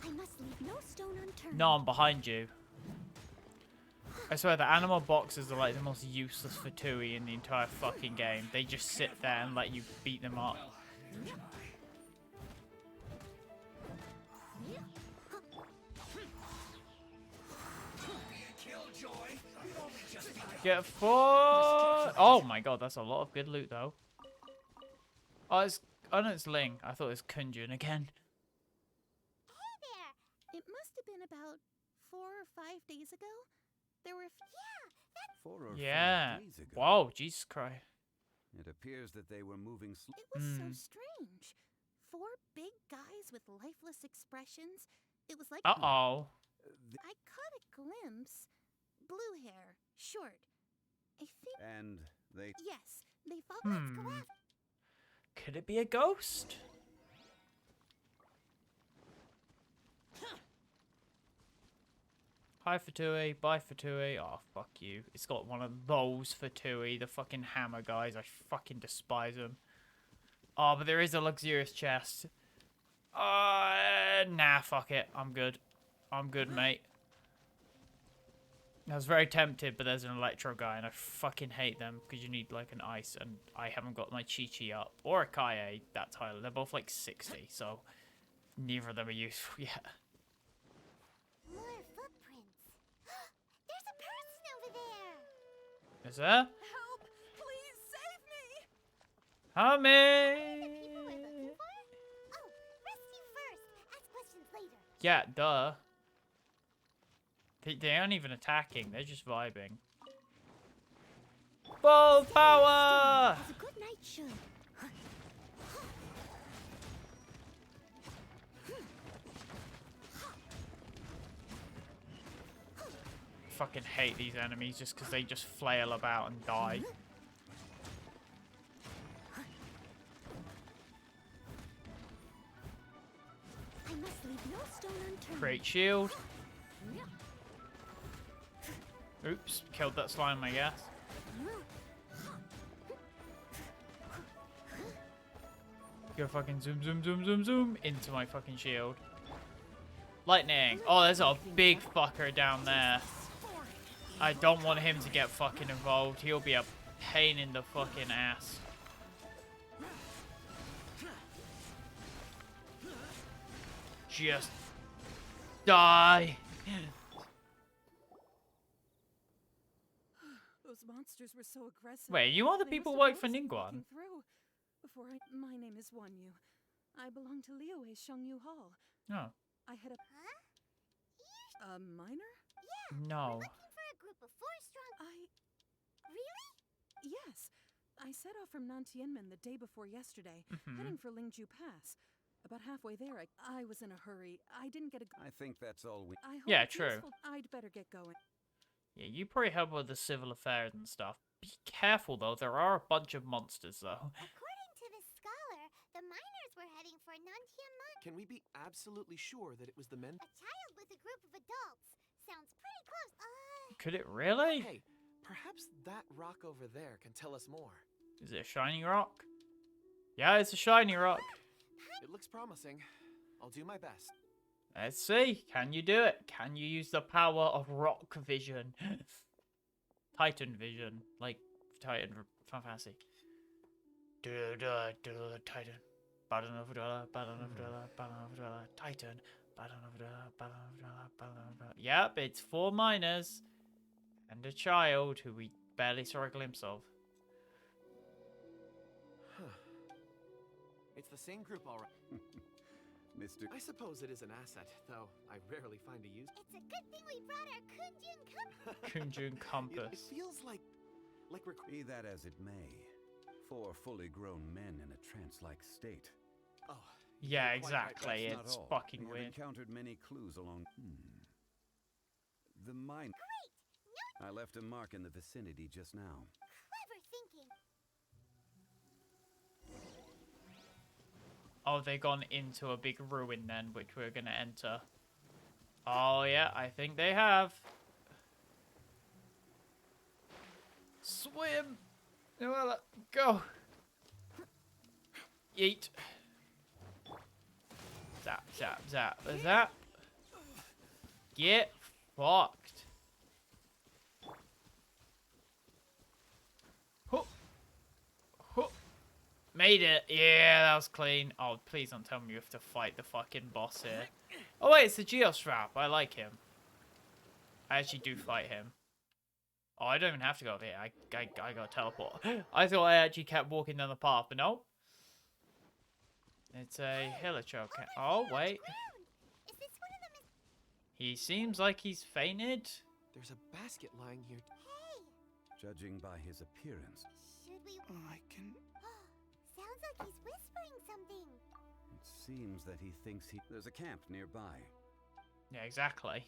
I must leave no stone unturned. No, I'm behind you. I swear, the animal boxes are like the most useless Fatui in the entire fucking game. They just sit there and let you beat them up. Get for... Oh my god, that's a lot of good loot though. Oh, no, it's Ling. I thought it was Kunjun again. Hey there. It must have been about 4 or 5 days ago. There were... Yeah, that's... 4 or 5 days ago. Whoa, Jesus Christ. It appears that they were moving It was so strange. 4 big guys with lifeless expressions. It was like... Uh-oh. I caught a glimpse. Blue hair. Short. I think... And they... Yes, they thought... Let's go after... Could it be a ghost? Hi, Fatui. Bye, Fatui. Oh, fuck you. It's got one of those Fatui, the fucking hammer guys. I fucking despise them. Oh, but there is a luxurious chest. Nah, fuck it. I'm good. I'm good, mate. I was very tempted, but there's an electro guy, and I fucking hate them because you need like an ice, and I haven't got my Chi-Chi up or a Kaie that tile. They're both like 60, so neither of them are useful yet. More footprints. There's a person over there. Is there? Help! Please save me! Help me! People we're looking for? Oh, rescue first. Ask questions later. Yeah, duh. They aren't even attacking. They're just vibing. Full power! As a good knight should. Fucking hate these enemies just because they just flail about and die. I must leave no stone unturned. Create shield. Oops, killed that slime, I guess. Go fucking zoom, zoom, zoom, zoom, zoom into my fucking shield. Lightning. Oh, there's a big fucker down there. I don't want him to get fucking involved. He'll be a pain in the fucking ass. Just die. Those monsters were so aggressive. Wait, you are the They people must have work for noticed me Ningguang? walking through. My name is Wanyu. I belong to Liyue Shengyu Hall. No. I had a Huh? a minor? No. Looking for a group of 4 strong. Really? Yes. I set off from Nantianmen the day before yesterday, heading for Lingju Pass. About halfway there, I was in a hurry. I didn't get a. I think that's all we... I hope Yeah, it's true. useful. I'd better get going. Yeah, you probably help with the civil affairs and stuff. Be careful though, there are a bunch of monsters though. According to the scholar, the miners were heading for Nantianmen. Can we be absolutely sure that it was the men? A child with a group of adults. Sounds pretty close. Could it really? Hey, perhaps that rock over there can tell us more. Is it a shiny rock? Yeah, it's a shiny rock. It looks promising. I'll do my best. Let's see. Can you do it? Can you use the power of rock vision? Titan vision. Like Titan Fantasy. Titan. Titan. Yep, it's 4 miners. And a child who we barely saw a glimpse of. It's the same group, all right. Mr. I suppose it is an asset, though I rarely find a use. It's a good thing we brought our Kunjun Kunjun compass. It feels like we're... Be that as it may, 4 fully grown men in a trance-like state. Oh. Yeah, you're quite right. exactly. That's It's not all. fucking We have weird. encountered many clues along... The mine... I left a mark in the vicinity just now. Clever thinking. Oh, they gone into a big ruin then, which we're gonna enter. Oh yeah, I think they have. Swim! Noella, go! Yeet. Zap, zap, zap, zap. Get fucked. Hook. Hook. Made it. Yeah, that was clean. Oh, please don't tell me you have to fight the fucking boss here. Oh wait, it's the Geostrap. I like him. I actually do fight him. Oh, I don't even have to go over here. I got to teleport. I thought I actually kept walking down the path, but no. It's a Hilichurl. Oh, wait. Is this one of them? He seems like he's fainted. There's a basket lying here. Hey, Judging by his appearance, should we? I can... Sounds like he's whispering something. it seems that he thinks there's a camp nearby. Yeah, exactly.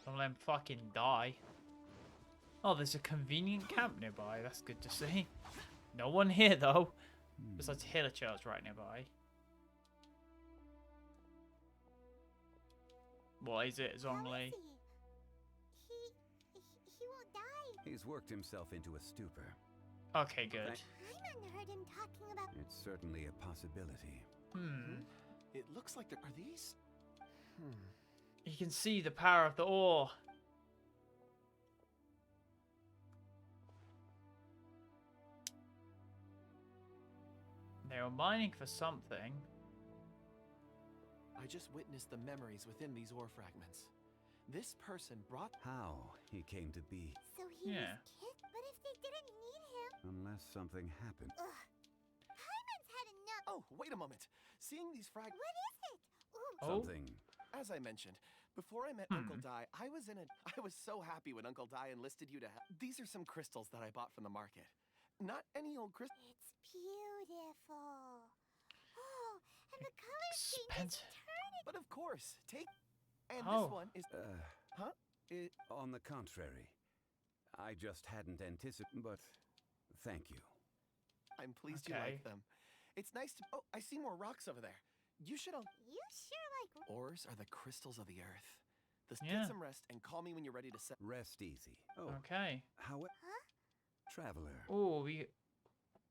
Don't let him fucking die. Oh, there's a convenient camp nearby. That's good to see. No one here, though. Besides Hilichurl's right nearby. What is it, Zhongli? He won't die. He's worked himself into a stupor. Okay, good. Paimon heard him talking about. It's certainly a possibility. It looks like there are these. You can see the power of the ore. They were mining for something. I just witnessed the memories within these ore fragments. This person brought. How he came to be. So he was kicked? But if they didn't need him. Unless something happened. Ugh. Paimon's had enough. Oh, wait a moment. Seeing these fragments. What is it? Ooh. Something. As I mentioned, before I met Uncle Dai, I was so happy when Uncle Dai enlisted you to help. These are some crystals that I bought from the market. Not any old crystal. It's beautiful. Oh, and the color change is turning. But of course, take. And Oh. this one is. Huh? On the contrary, I just hadn't anticipated. But thank you. I'm pleased you like them. It's nice to. Oh, I see more rocks over there. You should. You sure like. Ores are the crystals of the earth. Let's Yeah. get some rest and call me when you're ready to set. Rest easy. Oh, Okay. however, Huh? traveler, Oh, we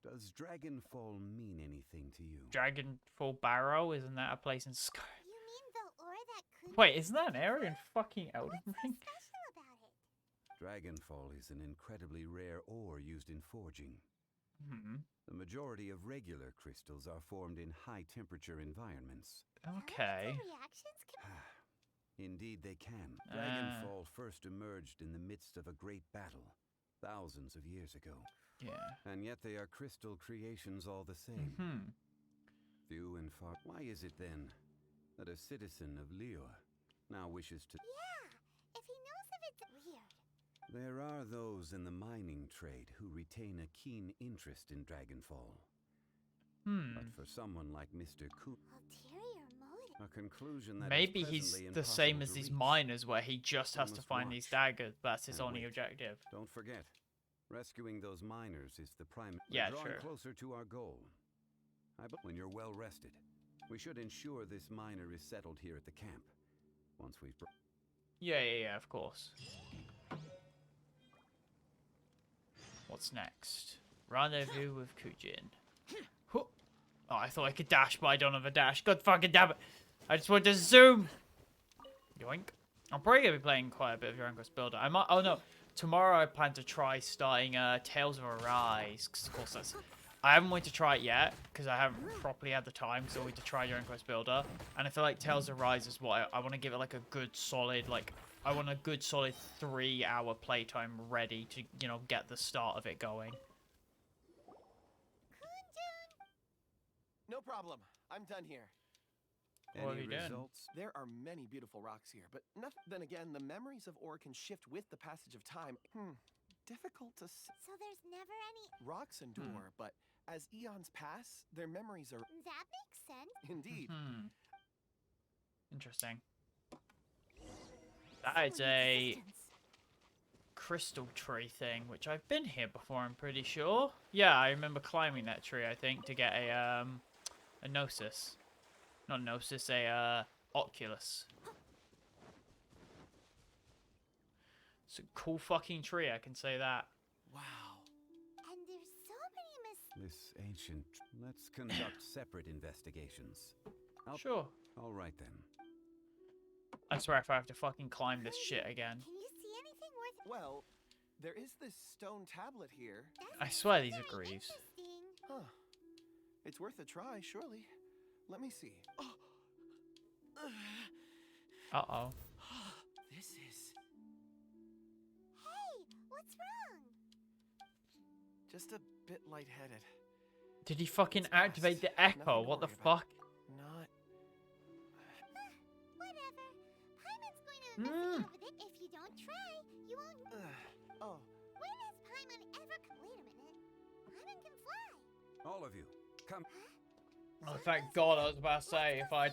does Dragonfall mean anything to you? Dragonfall Barrow, isn't that a place in Sky? You mean the ore that could. Wait, isn't that an area in fucking Elden What's so Ring? special about it? Dragonfall is an incredibly rare ore used in forging. The majority of regular crystals are formed in high-temperature environments. Okay. Chemical reactions can. Indeed, they can. Dragonfall first emerged in the midst of a great battle, thousands of years ago. Yeah. And yet they are crystal creations all the same. Few and far. Why is it then that a citizen of Lior now wishes to... Yeah, if he knows of it's weird. There are those in the mining trade who retain a keen interest in Dragonfall. But for someone like Mr. Coop, Ulterior motive. a conclusion that Maybe is he's presently the same impossible as to these reach. miners where he just has to must find these watch daggers. That's his and only wait. objective. Don't forget, rescuing those miners is the prime. Yeah, We're drawing true. closer to our goal. When you're well rested, we should ensure this miner is settled here at the camp. Once we've. Yeah, of course. What's next? Rendezvous with Kujin. Huh. Oh, I thought I could dash, but I don't have a dash. God fucking damn it. I just want to zoom. Yoink. I'm probably going to be playing quite a bit of Dragon Quest Builder. I might. Oh, no. Tomorrow I plan to try starting Tales of Arise. 'Cause of course, that's... I haven't wanted to try it yet, because I haven't properly had the time, so I want to try Dragon Quest Builder. And I feel like Tales of Arise is what I want to give it like a good solid, like... I want a good solid 3-hour playtime ready to, you know, get the start of it going. No problem. I'm done here. What have Any you done? results? There are many beautiful rocks here, but then again, the memories of ore can shift with the passage of time. Difficult to So there's never any. Rocks endure, but as eons pass, their memories are That makes sense. indeed. Interesting. That is a crystal tree thing, which I've been here before, I'm pretty sure. Yeah, I remember climbing that tree, I think, to get a Gnosis. Not Gnosis, a Oculus. It's a cool fucking tree, I can say that. Wow. And there's so many This ancient. Let's conduct separate investigations. Sure. All right then. I swear if I have to fucking climb this shit again. Can you see anything worth? Well, there is this stone tablet here. I swear these are Greaves. Interesting. Huh. It's worth a try, surely. Let me see. Oh. Uh-oh. This is Hey, what's wrong? just a bit lightheaded. Did he fucking It's activate past. the echo? Nothing to What the worry about. fuck? Not. Whatever. Paimon's going to investigate over it. If you don't try, you won't. Oh. When has Paimon ever? Wait a minute. Paimon can fly. All of you, come. Oh, thank God! I was about to say if I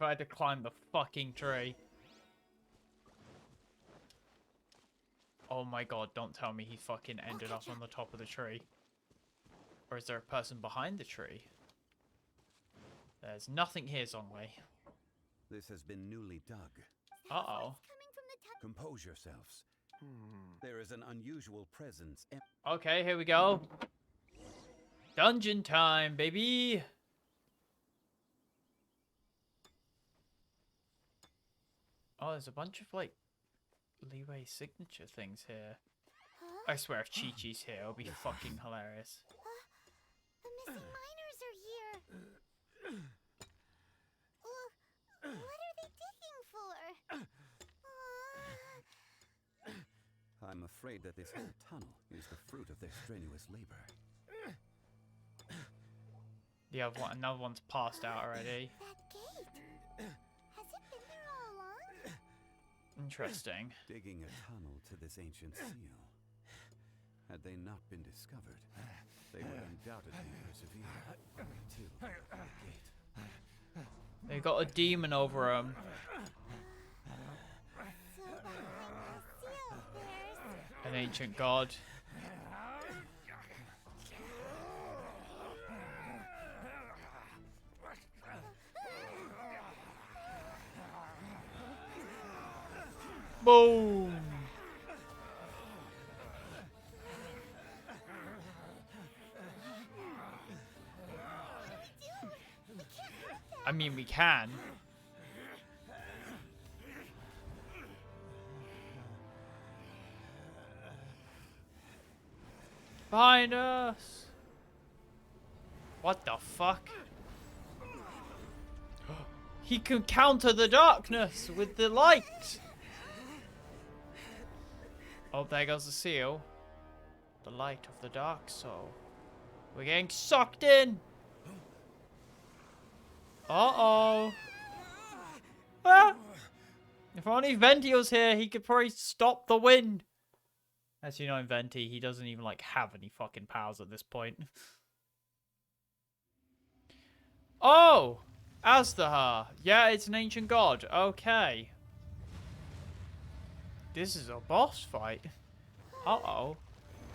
had to climb the fucking tree. Oh my God! Don't tell me he fucking ended up on the top of the tree. Or is there a person behind the tree? There's nothing here, Zhongli. This has been newly dug. Is Uh-oh. Compose yourselves. There is an unusual presence. Okay, here we go. Dungeon time, baby. Oh, there's a bunch of, like, leeway signature things here. I swear if Chi-Chi's here, it'll be fucking hilarious. The missing miners are here. What are they digging for? I'm afraid that this whole tunnel is the fruit of their strenuous labor. Yeah, another one's passed out already. That gate. Has it been there all along? Interesting. Digging a tunnel to this ancient seal. Had they not been discovered, they would undoubtedly persevere till the gate. They got a demon over them. So behind the seal, there's... An ancient god. Boom! I mean, we can. Behind us! What the fuck? He can counter the darkness with the light! Oh, there goes the seal. The light of the dark soul. We're getting sucked in! Uh-oh. Ah! If only Venti was here, he could probably stop the wind. As you know, in Venti, he doesn't even, like, have any fucking powers at this point. Oh! Azdahar. Yeah, it's an ancient god. Okay. This is a boss fight. Uh-oh.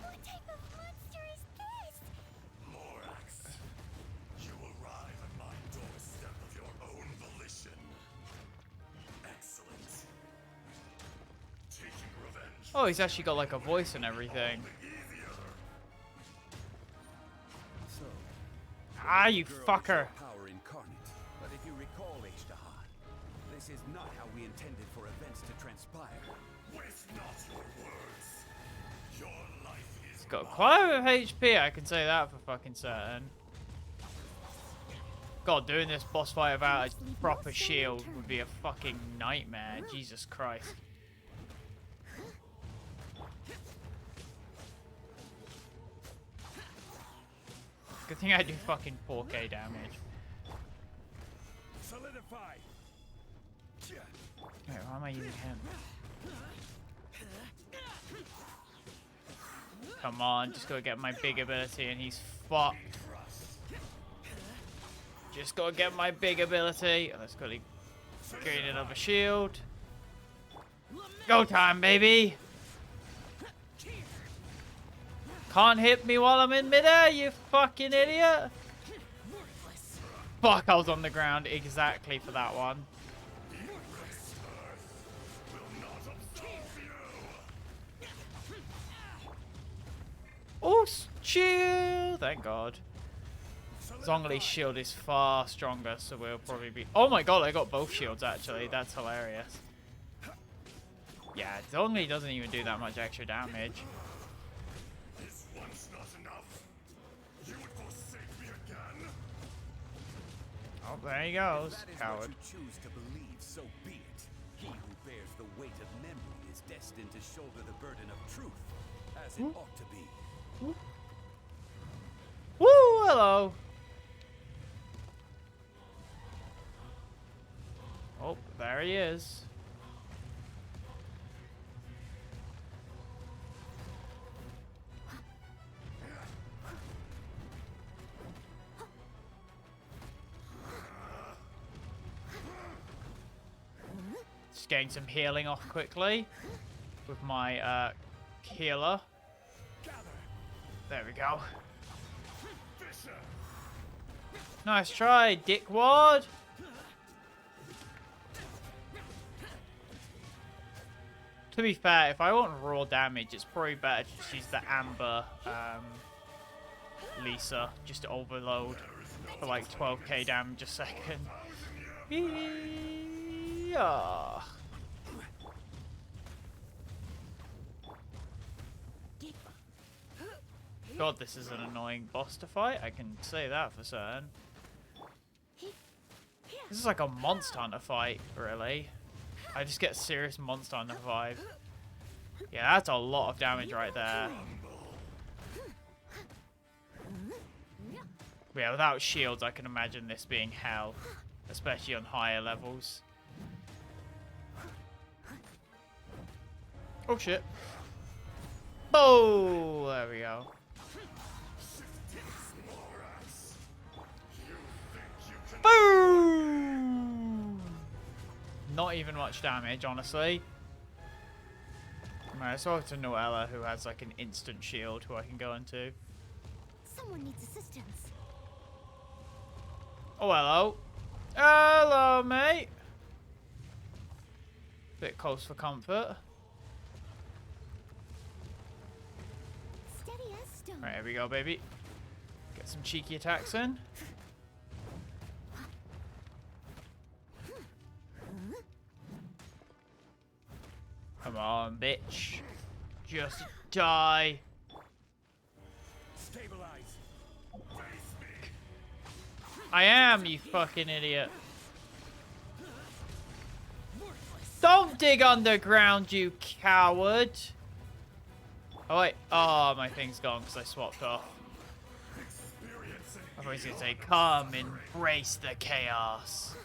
What type of monster is this? Morax, you arrive at my doorstep of your own volition. Excellent. Taking revenge. Oh, he's actually got like a voice and everything. So, Ah, you fucker. power incarnate. But if you recall, Azdahar, this is not how we intended for events to transpire. Waste not your words. Your life is Got quite a bit of HP, I can say that for fucking certain. God, doing this boss fight without a proper shield would be a fucking nightmare. Jesus Christ. Good thing I do fucking 4k damage. solidify. Wait, why am I using him? Come on, just gotta get my big ability and he's fucked. Just gotta get my big ability. Let's quickly gain another shield. Go time, baby! Can't hit me while I'm in midair, you fucking idiot! Fuck, I was on the ground exactly for that one. Oh, shield! Thank God. Zhongli's shield is far stronger, so we'll probably be... Oh my God, I got both shields actually. That's hilarious. Yeah, Zhongli doesn't even do that much extra damage. Is once not enough? You would forsake me again? Oh, there he goes, That is coward. what you choose to believe, so be it. He who bears the weight of memory is destined to shoulder the burden of truth, as it ought to be. Woo, hello. Oh, there he is. Just getting some healing off quickly with my healer. There we go. Nice try, dickwad. To be fair, if I want raw damage, it's probably better to just use the Amber Lisa, just to overload for like 12k damage a second. Yeah. God, this is an annoying boss to fight. I can say that for certain. This is like a Monster Hunter fight, really. I just get serious Monster Hunter vibe. Yeah, that's a lot of damage right there. Yeah, without shields, I can imagine this being hell, especially on higher levels. Oh shit. Oh, there we go. Boom! Not even much damage, honestly. Right, so to Noella, who has like an instant shield, who I can go into. Someone needs assistance. Oh, hello. Hello, mate. Bit close for comfort. Steady as stone. Right, here we go, baby. Get some cheeky attacks in. Come on, bitch. Just die. Stabilize. Face me. I am, you fucking idiot. Don't dig underground, you coward. Oh, wait. Oh, my thing's gone because I swapped off. I was going to say, come, embrace the chaos.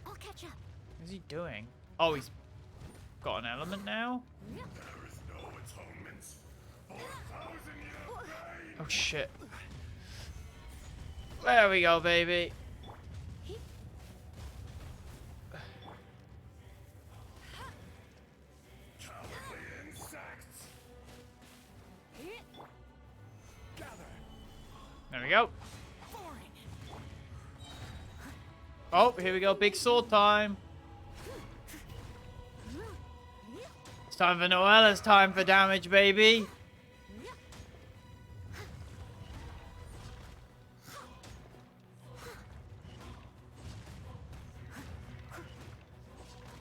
I'll catch up. What's he doing? Oh, he's got an element now? There is no atonement for 1,000 years. Oh, shit. There we go, baby. Cowardly insects. Gather. There we go. Oh, here we go. Big sword time. It's time for Noella's time for damage, baby.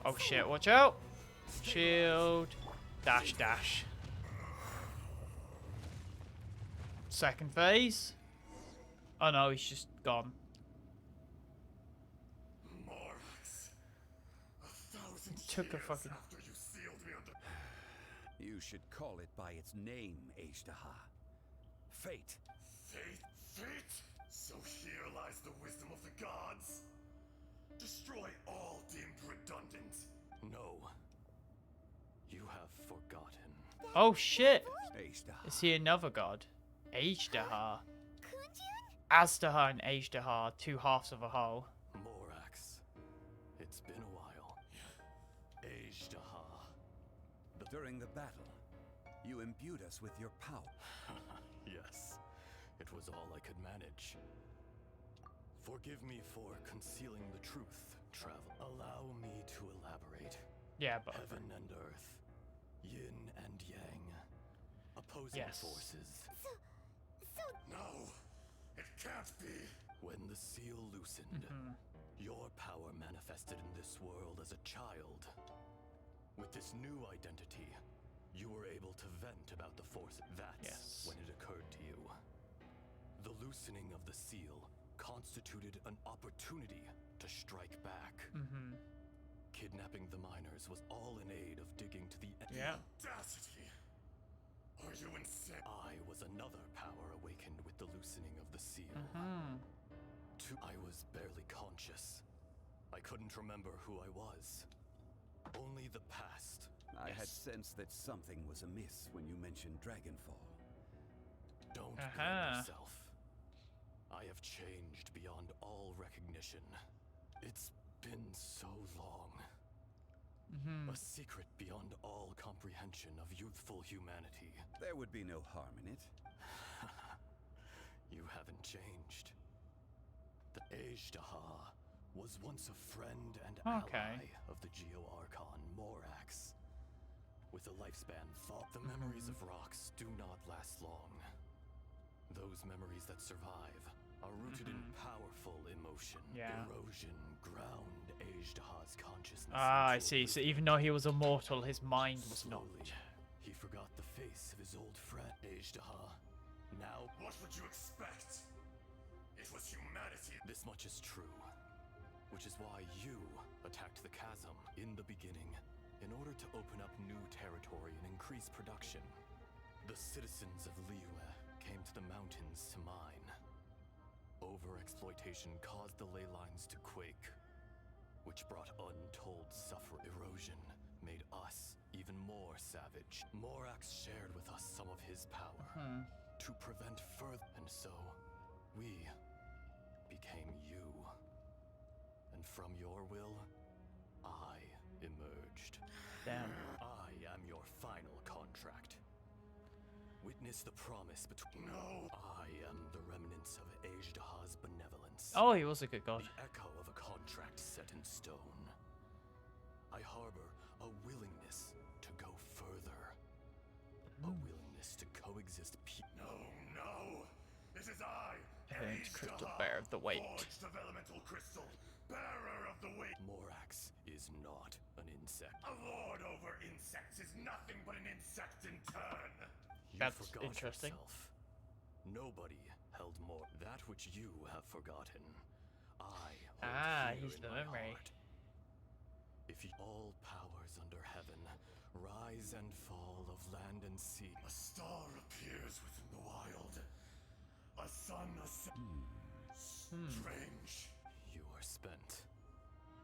Oh shit, watch out. Shield. Dash, dash. Second phase. Oh no, he's just gone. Morax. 1,000 Took a years fucking... after you sealed me under... You should call it by its name, Ashtaha. Fate. Fate? So here lies the wisdom of the gods. Destroy all deemed redundant. No. You have forgotten. Oh shit. Ashtaha. Is he another god? Ashtaha. Astaha and Ashtaha, two halves of a whole. Morax. It's been a while. Ashtaha. During the battle, you imbued us with your power. Yes. It was all I could manage. Forgive me for concealing the truth, Travel. Allow me to elaborate. Yeah, but... Heaven and earth. Yin and yang. Opposing forces. No, it can't be. When the seal loosened, your power manifested in this world as a child. With this new identity, you were able to vent about the force. That's when it occurred to you. The loosening of the seal constituted an opportunity to strike back. Kidnapping the miners was all in aid of digging to the end. Yeah. Audacity. Are you insane? I was another power awakened with the loosening of the seal. I was barely conscious. I couldn't remember who I was. Only the past. I had sensed that something was amiss when you mentioned Dragonfall. Don't blame yourself. I have changed beyond all recognition. It's been so long. A secret beyond all comprehension of youthful humanity. There would be no harm in it. You haven't changed. The Ashtaha was once a friend and Okay. ally of the Geo-Archon Morax. With a lifespan thought, the memories of rocks do not last long. Those memories that survive are rooted in powerful emotion. Yeah. Erosion ground Ajdaha's consciousness. Ah, I into see. So oblivion. even though he was immortal, his mind was not. Slowly, he forgot the face of his old friend Ajdaha. Now, What would you expect? It was humanity. this much is true. Which is why you attacked the chasm in the beginning, in order to open up new territory and increase production. The citizens of Liyue came to the mountains to mine. Overexploitation caused the ley lines to quake, which brought untold suffering. Erosion made us even more savage. Morax shared with us some of his power to prevent further, and so we became you. And from your will, I emerged. Damn. I am your final contract. Witness the promise between. No. I am the remnants of Ajdaha's benevolence. Oh, he was a good god. The echo of a contract set in stone. I harbor a willingness to go further. A willingness to coexist No. This is I. And crystal Ajdaha, bearer of the weight. Forged of elemental crystal, bearer of the weight. Morax is not an insect. A lord over insects is nothing but an insect in turn. You That's forgot interesting. yourself. Nobody held more. That which you have forgotten, I hold here he's in the my memory. heart. If you, all powers under heaven, rise and fall of land and sea. A star appears within the wild. A sun Strange. You are spent,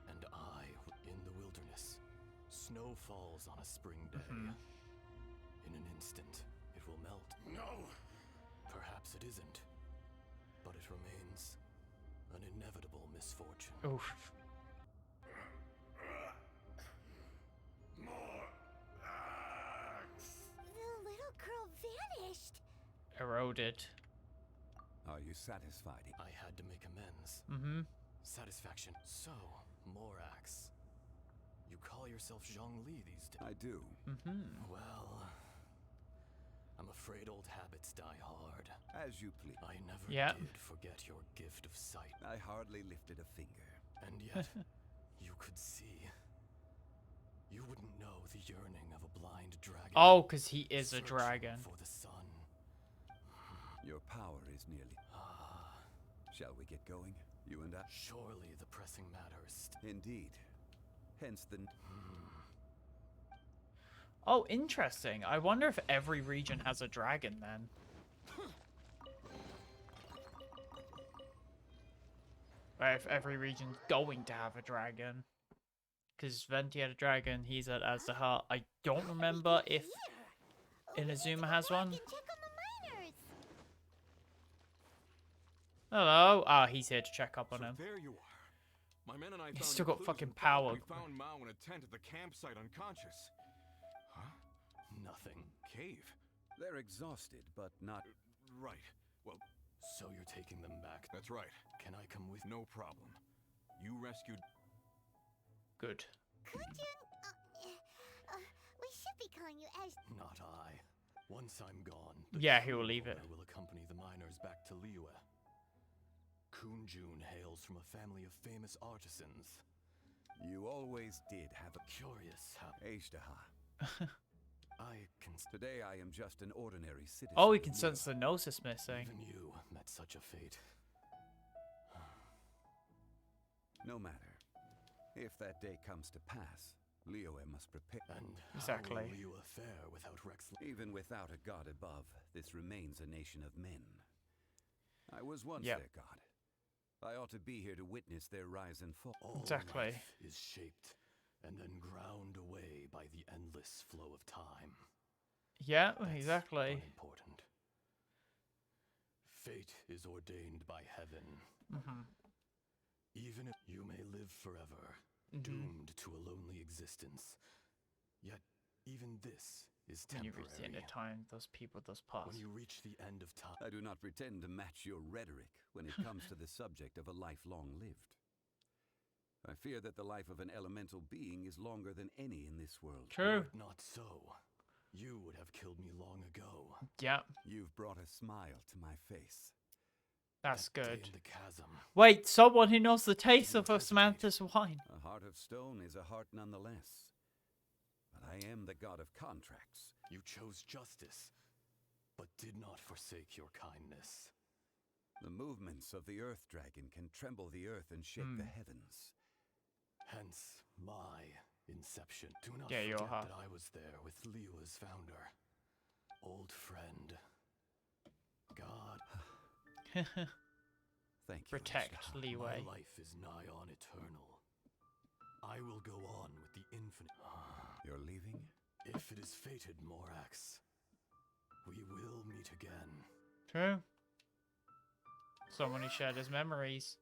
and I in the wilderness. Snow falls on a spring day. In an instant, it will melt. No. Perhaps it isn't, but it remains an inevitable misfortune. Oof. More axe. The little girl vanished. Eroded. Are you satisfied? I had to make amends. Satisfaction. So, Morax, you call yourself Zhongli these days? I do. Well, I'm afraid old habits die hard. As you please. I never Yeah. did forget your gift of sight. I hardly lifted a finger. And yet, you could see. You wouldn't know the yearning of a blind dragon. Oh, because he is a searching dragon. For the sun. Your power is nearly. Shall we get going? You and I? Surely the pressing matters. Indeed. Hence the. Oh, interesting. I wonder if every region has a dragon then. Or if every region's going to have a dragon. Because Venti had a dragon, he's at Azahar. I don't remember if Inazuma has one. Check on the miners. Hello. Ah, he's here to check up on him. There you are. My men and I He's found still your got clues fucking and power. We found Mao in a tent at the campsite unconscious. Huh? Nothing. Cave. They're exhausted, but not. Right. Well, so you're taking them back? That's right. Can I come with? No problem. You rescued. Good. Kunjun, we should be calling you as. Not I. Once I'm gone. Yeah, he will leave it. I will accompany the miners back to Liyue. Kunjun hails from a family of famous artisans. You always did have a. Curious how. Ajdaha. I can. Today I am just an ordinary citizen. Oh, he can sense the nose is missing. Even you met such a fate. No matter. If that day comes to pass, Liyue must prepare. And exactly. How will Liyue fare without Rex? Even without a god above, this remains a nation of men. I was once Yep. their god. I ought to be here to witness their rise and fall. All Exactly. life is shaped and then ground away by the endless flow of time. Yeah, That's exactly. unimportant. Fate is ordained by heaven. Even if you may live forever, doomed to a lonely existence, yet even this is When you temporary. reach the end of time, those people, those paths. When you reach the end of time, I do not pretend to match your rhetoric when it comes to the subject of a life long lived. I fear that the life of an elemental being is longer than any in this world. True. Not so. You would have killed me long ago. Yep. You've brought a smile to my face. That's That day good. in the chasm. Wait, someone who knows the taste of a Samantha's wine. A heart of stone is a heart nonetheless. But I am the god of contracts. You chose justice, but did not forsake your kindness. The movements of the Earth Dragon can tremble the earth and shake the heavens. Hence my inception. Do not Yeah, forget that I was there with Liyue's founder. Old friend. God. Thank you. Protect Liyue. My life is nigh on eternal. I will go on with the infinite. You're leaving? If it is fated, Morax, we will meet again. True. Someone who shared his memories.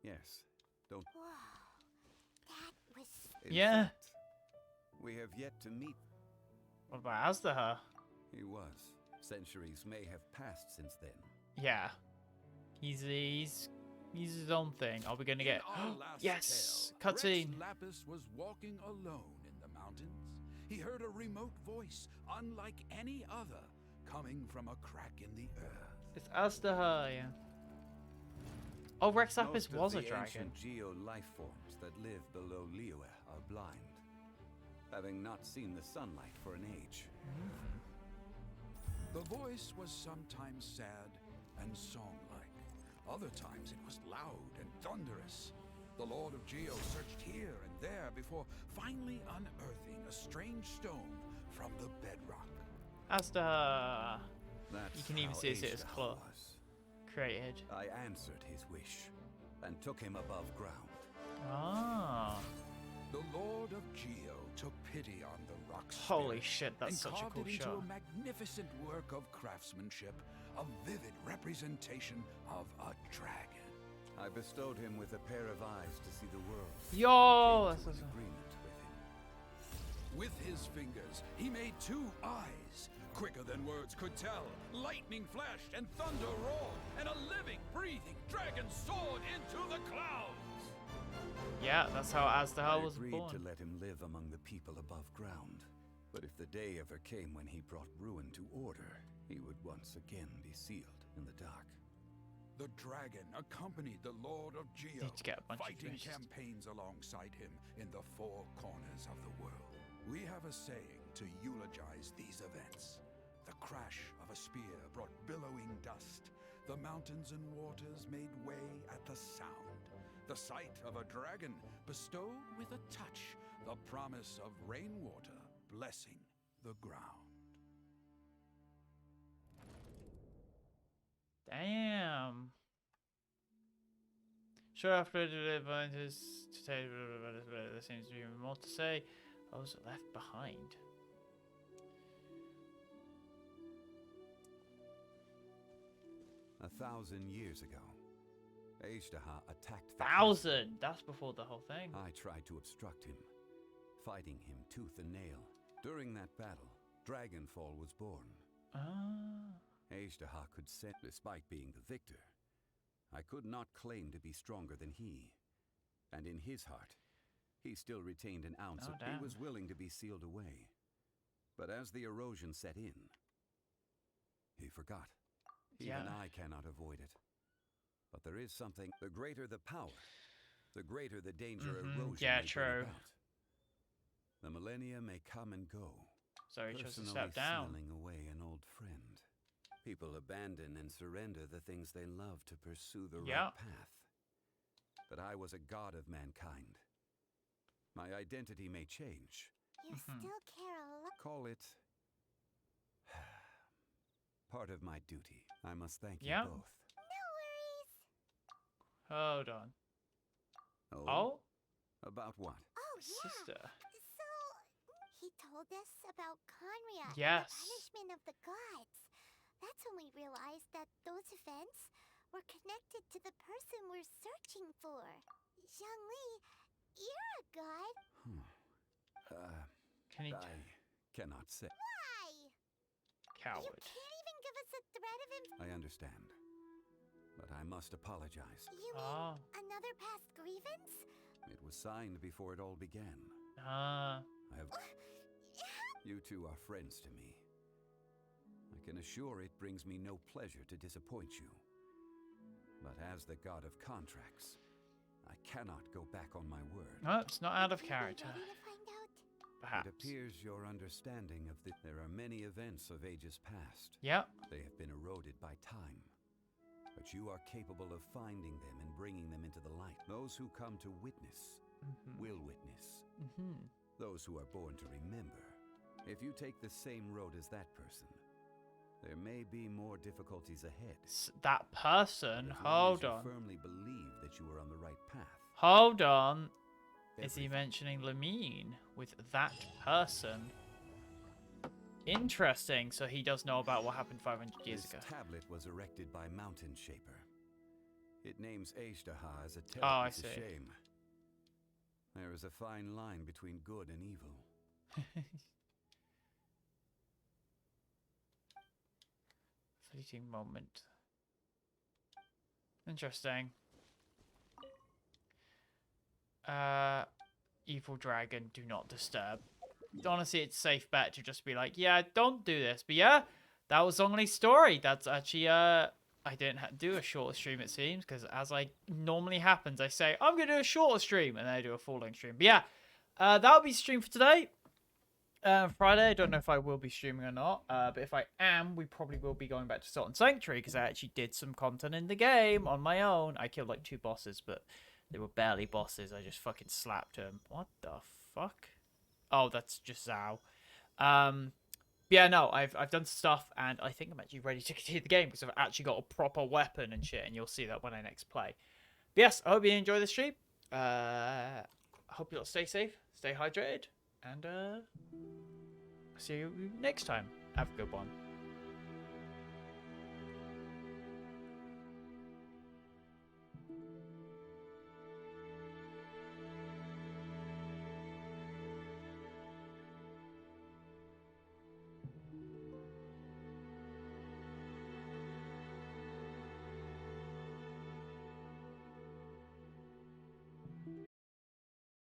Yes. Don't. Whoa. That was... Yeah. Fact, we have yet to meet. What about Azdaha? He was. Centuries may have passed since then. Yeah. He's his own thing. Are we gonna get? Yes. Cutscene. Rex Lapis was walking alone in the mountains. He heard a remote voice, unlike any other, coming from a crack in the earth. It's Azdaha, yeah. Oh, Rex Lapis Most was a of the dragon. ancient geo life forms that live below Liyue are blind, having not seen the sunlight for an age. The voice was sometimes sad and song-like. Other times it was loud and thunderous. The Lord of Geo searched here and there before finally unearthing a strange stone from the bedrock. Azdaha. That's You can even how see his Azdaha claw. was. Created. I answered his wish and took him above ground. Ah. The Lord of Geo took pity on the rock Holy spirit shit, that's and such a carved cool it into shot. a magnificent work of craftsmanship, a vivid representation of a dragon. I bestowed him with a pair of eyes to see the world. Yo, and came that's to an awesome. agreement with him. With his fingers, he made 2 eyes, quicker than words could tell. Lightning flashed and thunder roared, and a living, breathing dragon soared into the clouds. Yeah, that's how Azdaha I was agreed born. to let him live among the people above ground. But if the day ever came when he brought ruin to order, he would once again be sealed in the dark. The dragon accompanied the Lord of Geo, Need to get a bunch of fighting fish. campaigns alongside him in the 4 corners of the world. We have a saying to eulogize these events. The crash of a spear brought billowing dust. The mountains and waters made way at the sound. The sight of a dragon bestowed with a touch the promise of rainwater blessing the ground. Damn. Sure, after the event is to say, there seems to be more to say. I was left behind. A 1,000 years ago, Azdaha attacked the 1,000. That's before the whole thing. I tried to obstruct him, fighting him tooth and nail. During that battle, Dragonfall was born. Ah. Azdaha could sense, despite being the victor. I could not claim to be stronger than he. And in his heart, he still retained an ounce Oh, of damn. he was willing to be sealed away. But as the erosion set in, he forgot. Even Yeah. I cannot avoid it. But there is something, the greater the power, the greater the danger erosion Yeah, may bring true. about. The millennia may come and go. So he chose to personally step down. sealing away an old friend. People abandon and surrender the things they love to pursue the Yeah. right path. But I was a god of mankind. My identity may change. You still care a lot. Call it part of my duty. I must thank Yeah. you both. No worries. Hold on. Oh? Oh? About what? Oh, yeah. Sister. So, he told us about Conria Yes. and the punishment of the gods. That's when we realized that those events were connected to the person we're searching for. Zhongli, you're a god. Can he? I cannot say. Why? You Coward. can't even give us a thread of him. I understand. but I must apologize. You mean another past grievance? It was signed before it all began. Ah. You two are friends to me. I can assure it brings me no pleasure to disappoint you. But as the god of contracts, I cannot go back on my word. No, it's not out of character. Perhaps. It appears your understanding of there are many events of ages past. Yep. They have been eroded by time. But you are capable of finding them and bringing them into the light. Those who come to witness will witness. Those who are born to remember. If you take the same road as that person, there may be more difficulties ahead. That person? Hold on. Firmly believe that you are on the right path. Hold on. Is he mentioning Lamine with that person? Interesting. So he does know about what happened 500 years ago. This tablet was erected by Mountain Shaper. It names Ashtaha as a Oh, I terrible see. shame. There is a fine line between good and evil. Fleeting moment. Interesting. Evil dragon, do not disturb. Honestly, it's a safe bet to just be like, yeah, don't do this. But yeah, that was Zhongli's story. That's actually, I didn't do a shorter stream, it seems, because as I normally happens, I say, I'm going to do a shorter stream, and then I do a full-length stream. But yeah, that'll be stream for today. Friday, I don't know if I will be streaming or not, but if I am, we probably will be going back to Salt and Sanctuary, because I actually did some content in the game on my own. I killed like 2 bosses, but they were barely bosses. I just fucking slapped them. What the fuck? Oh, that's just Zhao. Yeah, no, I've done stuff, and I think I'm actually ready to continue the game, because I've actually got a proper weapon and shit, and you'll see that when I next play. But yes, I hope you enjoy the stream. I hope you'll stay safe, stay hydrated, and see you next time. Have a good one.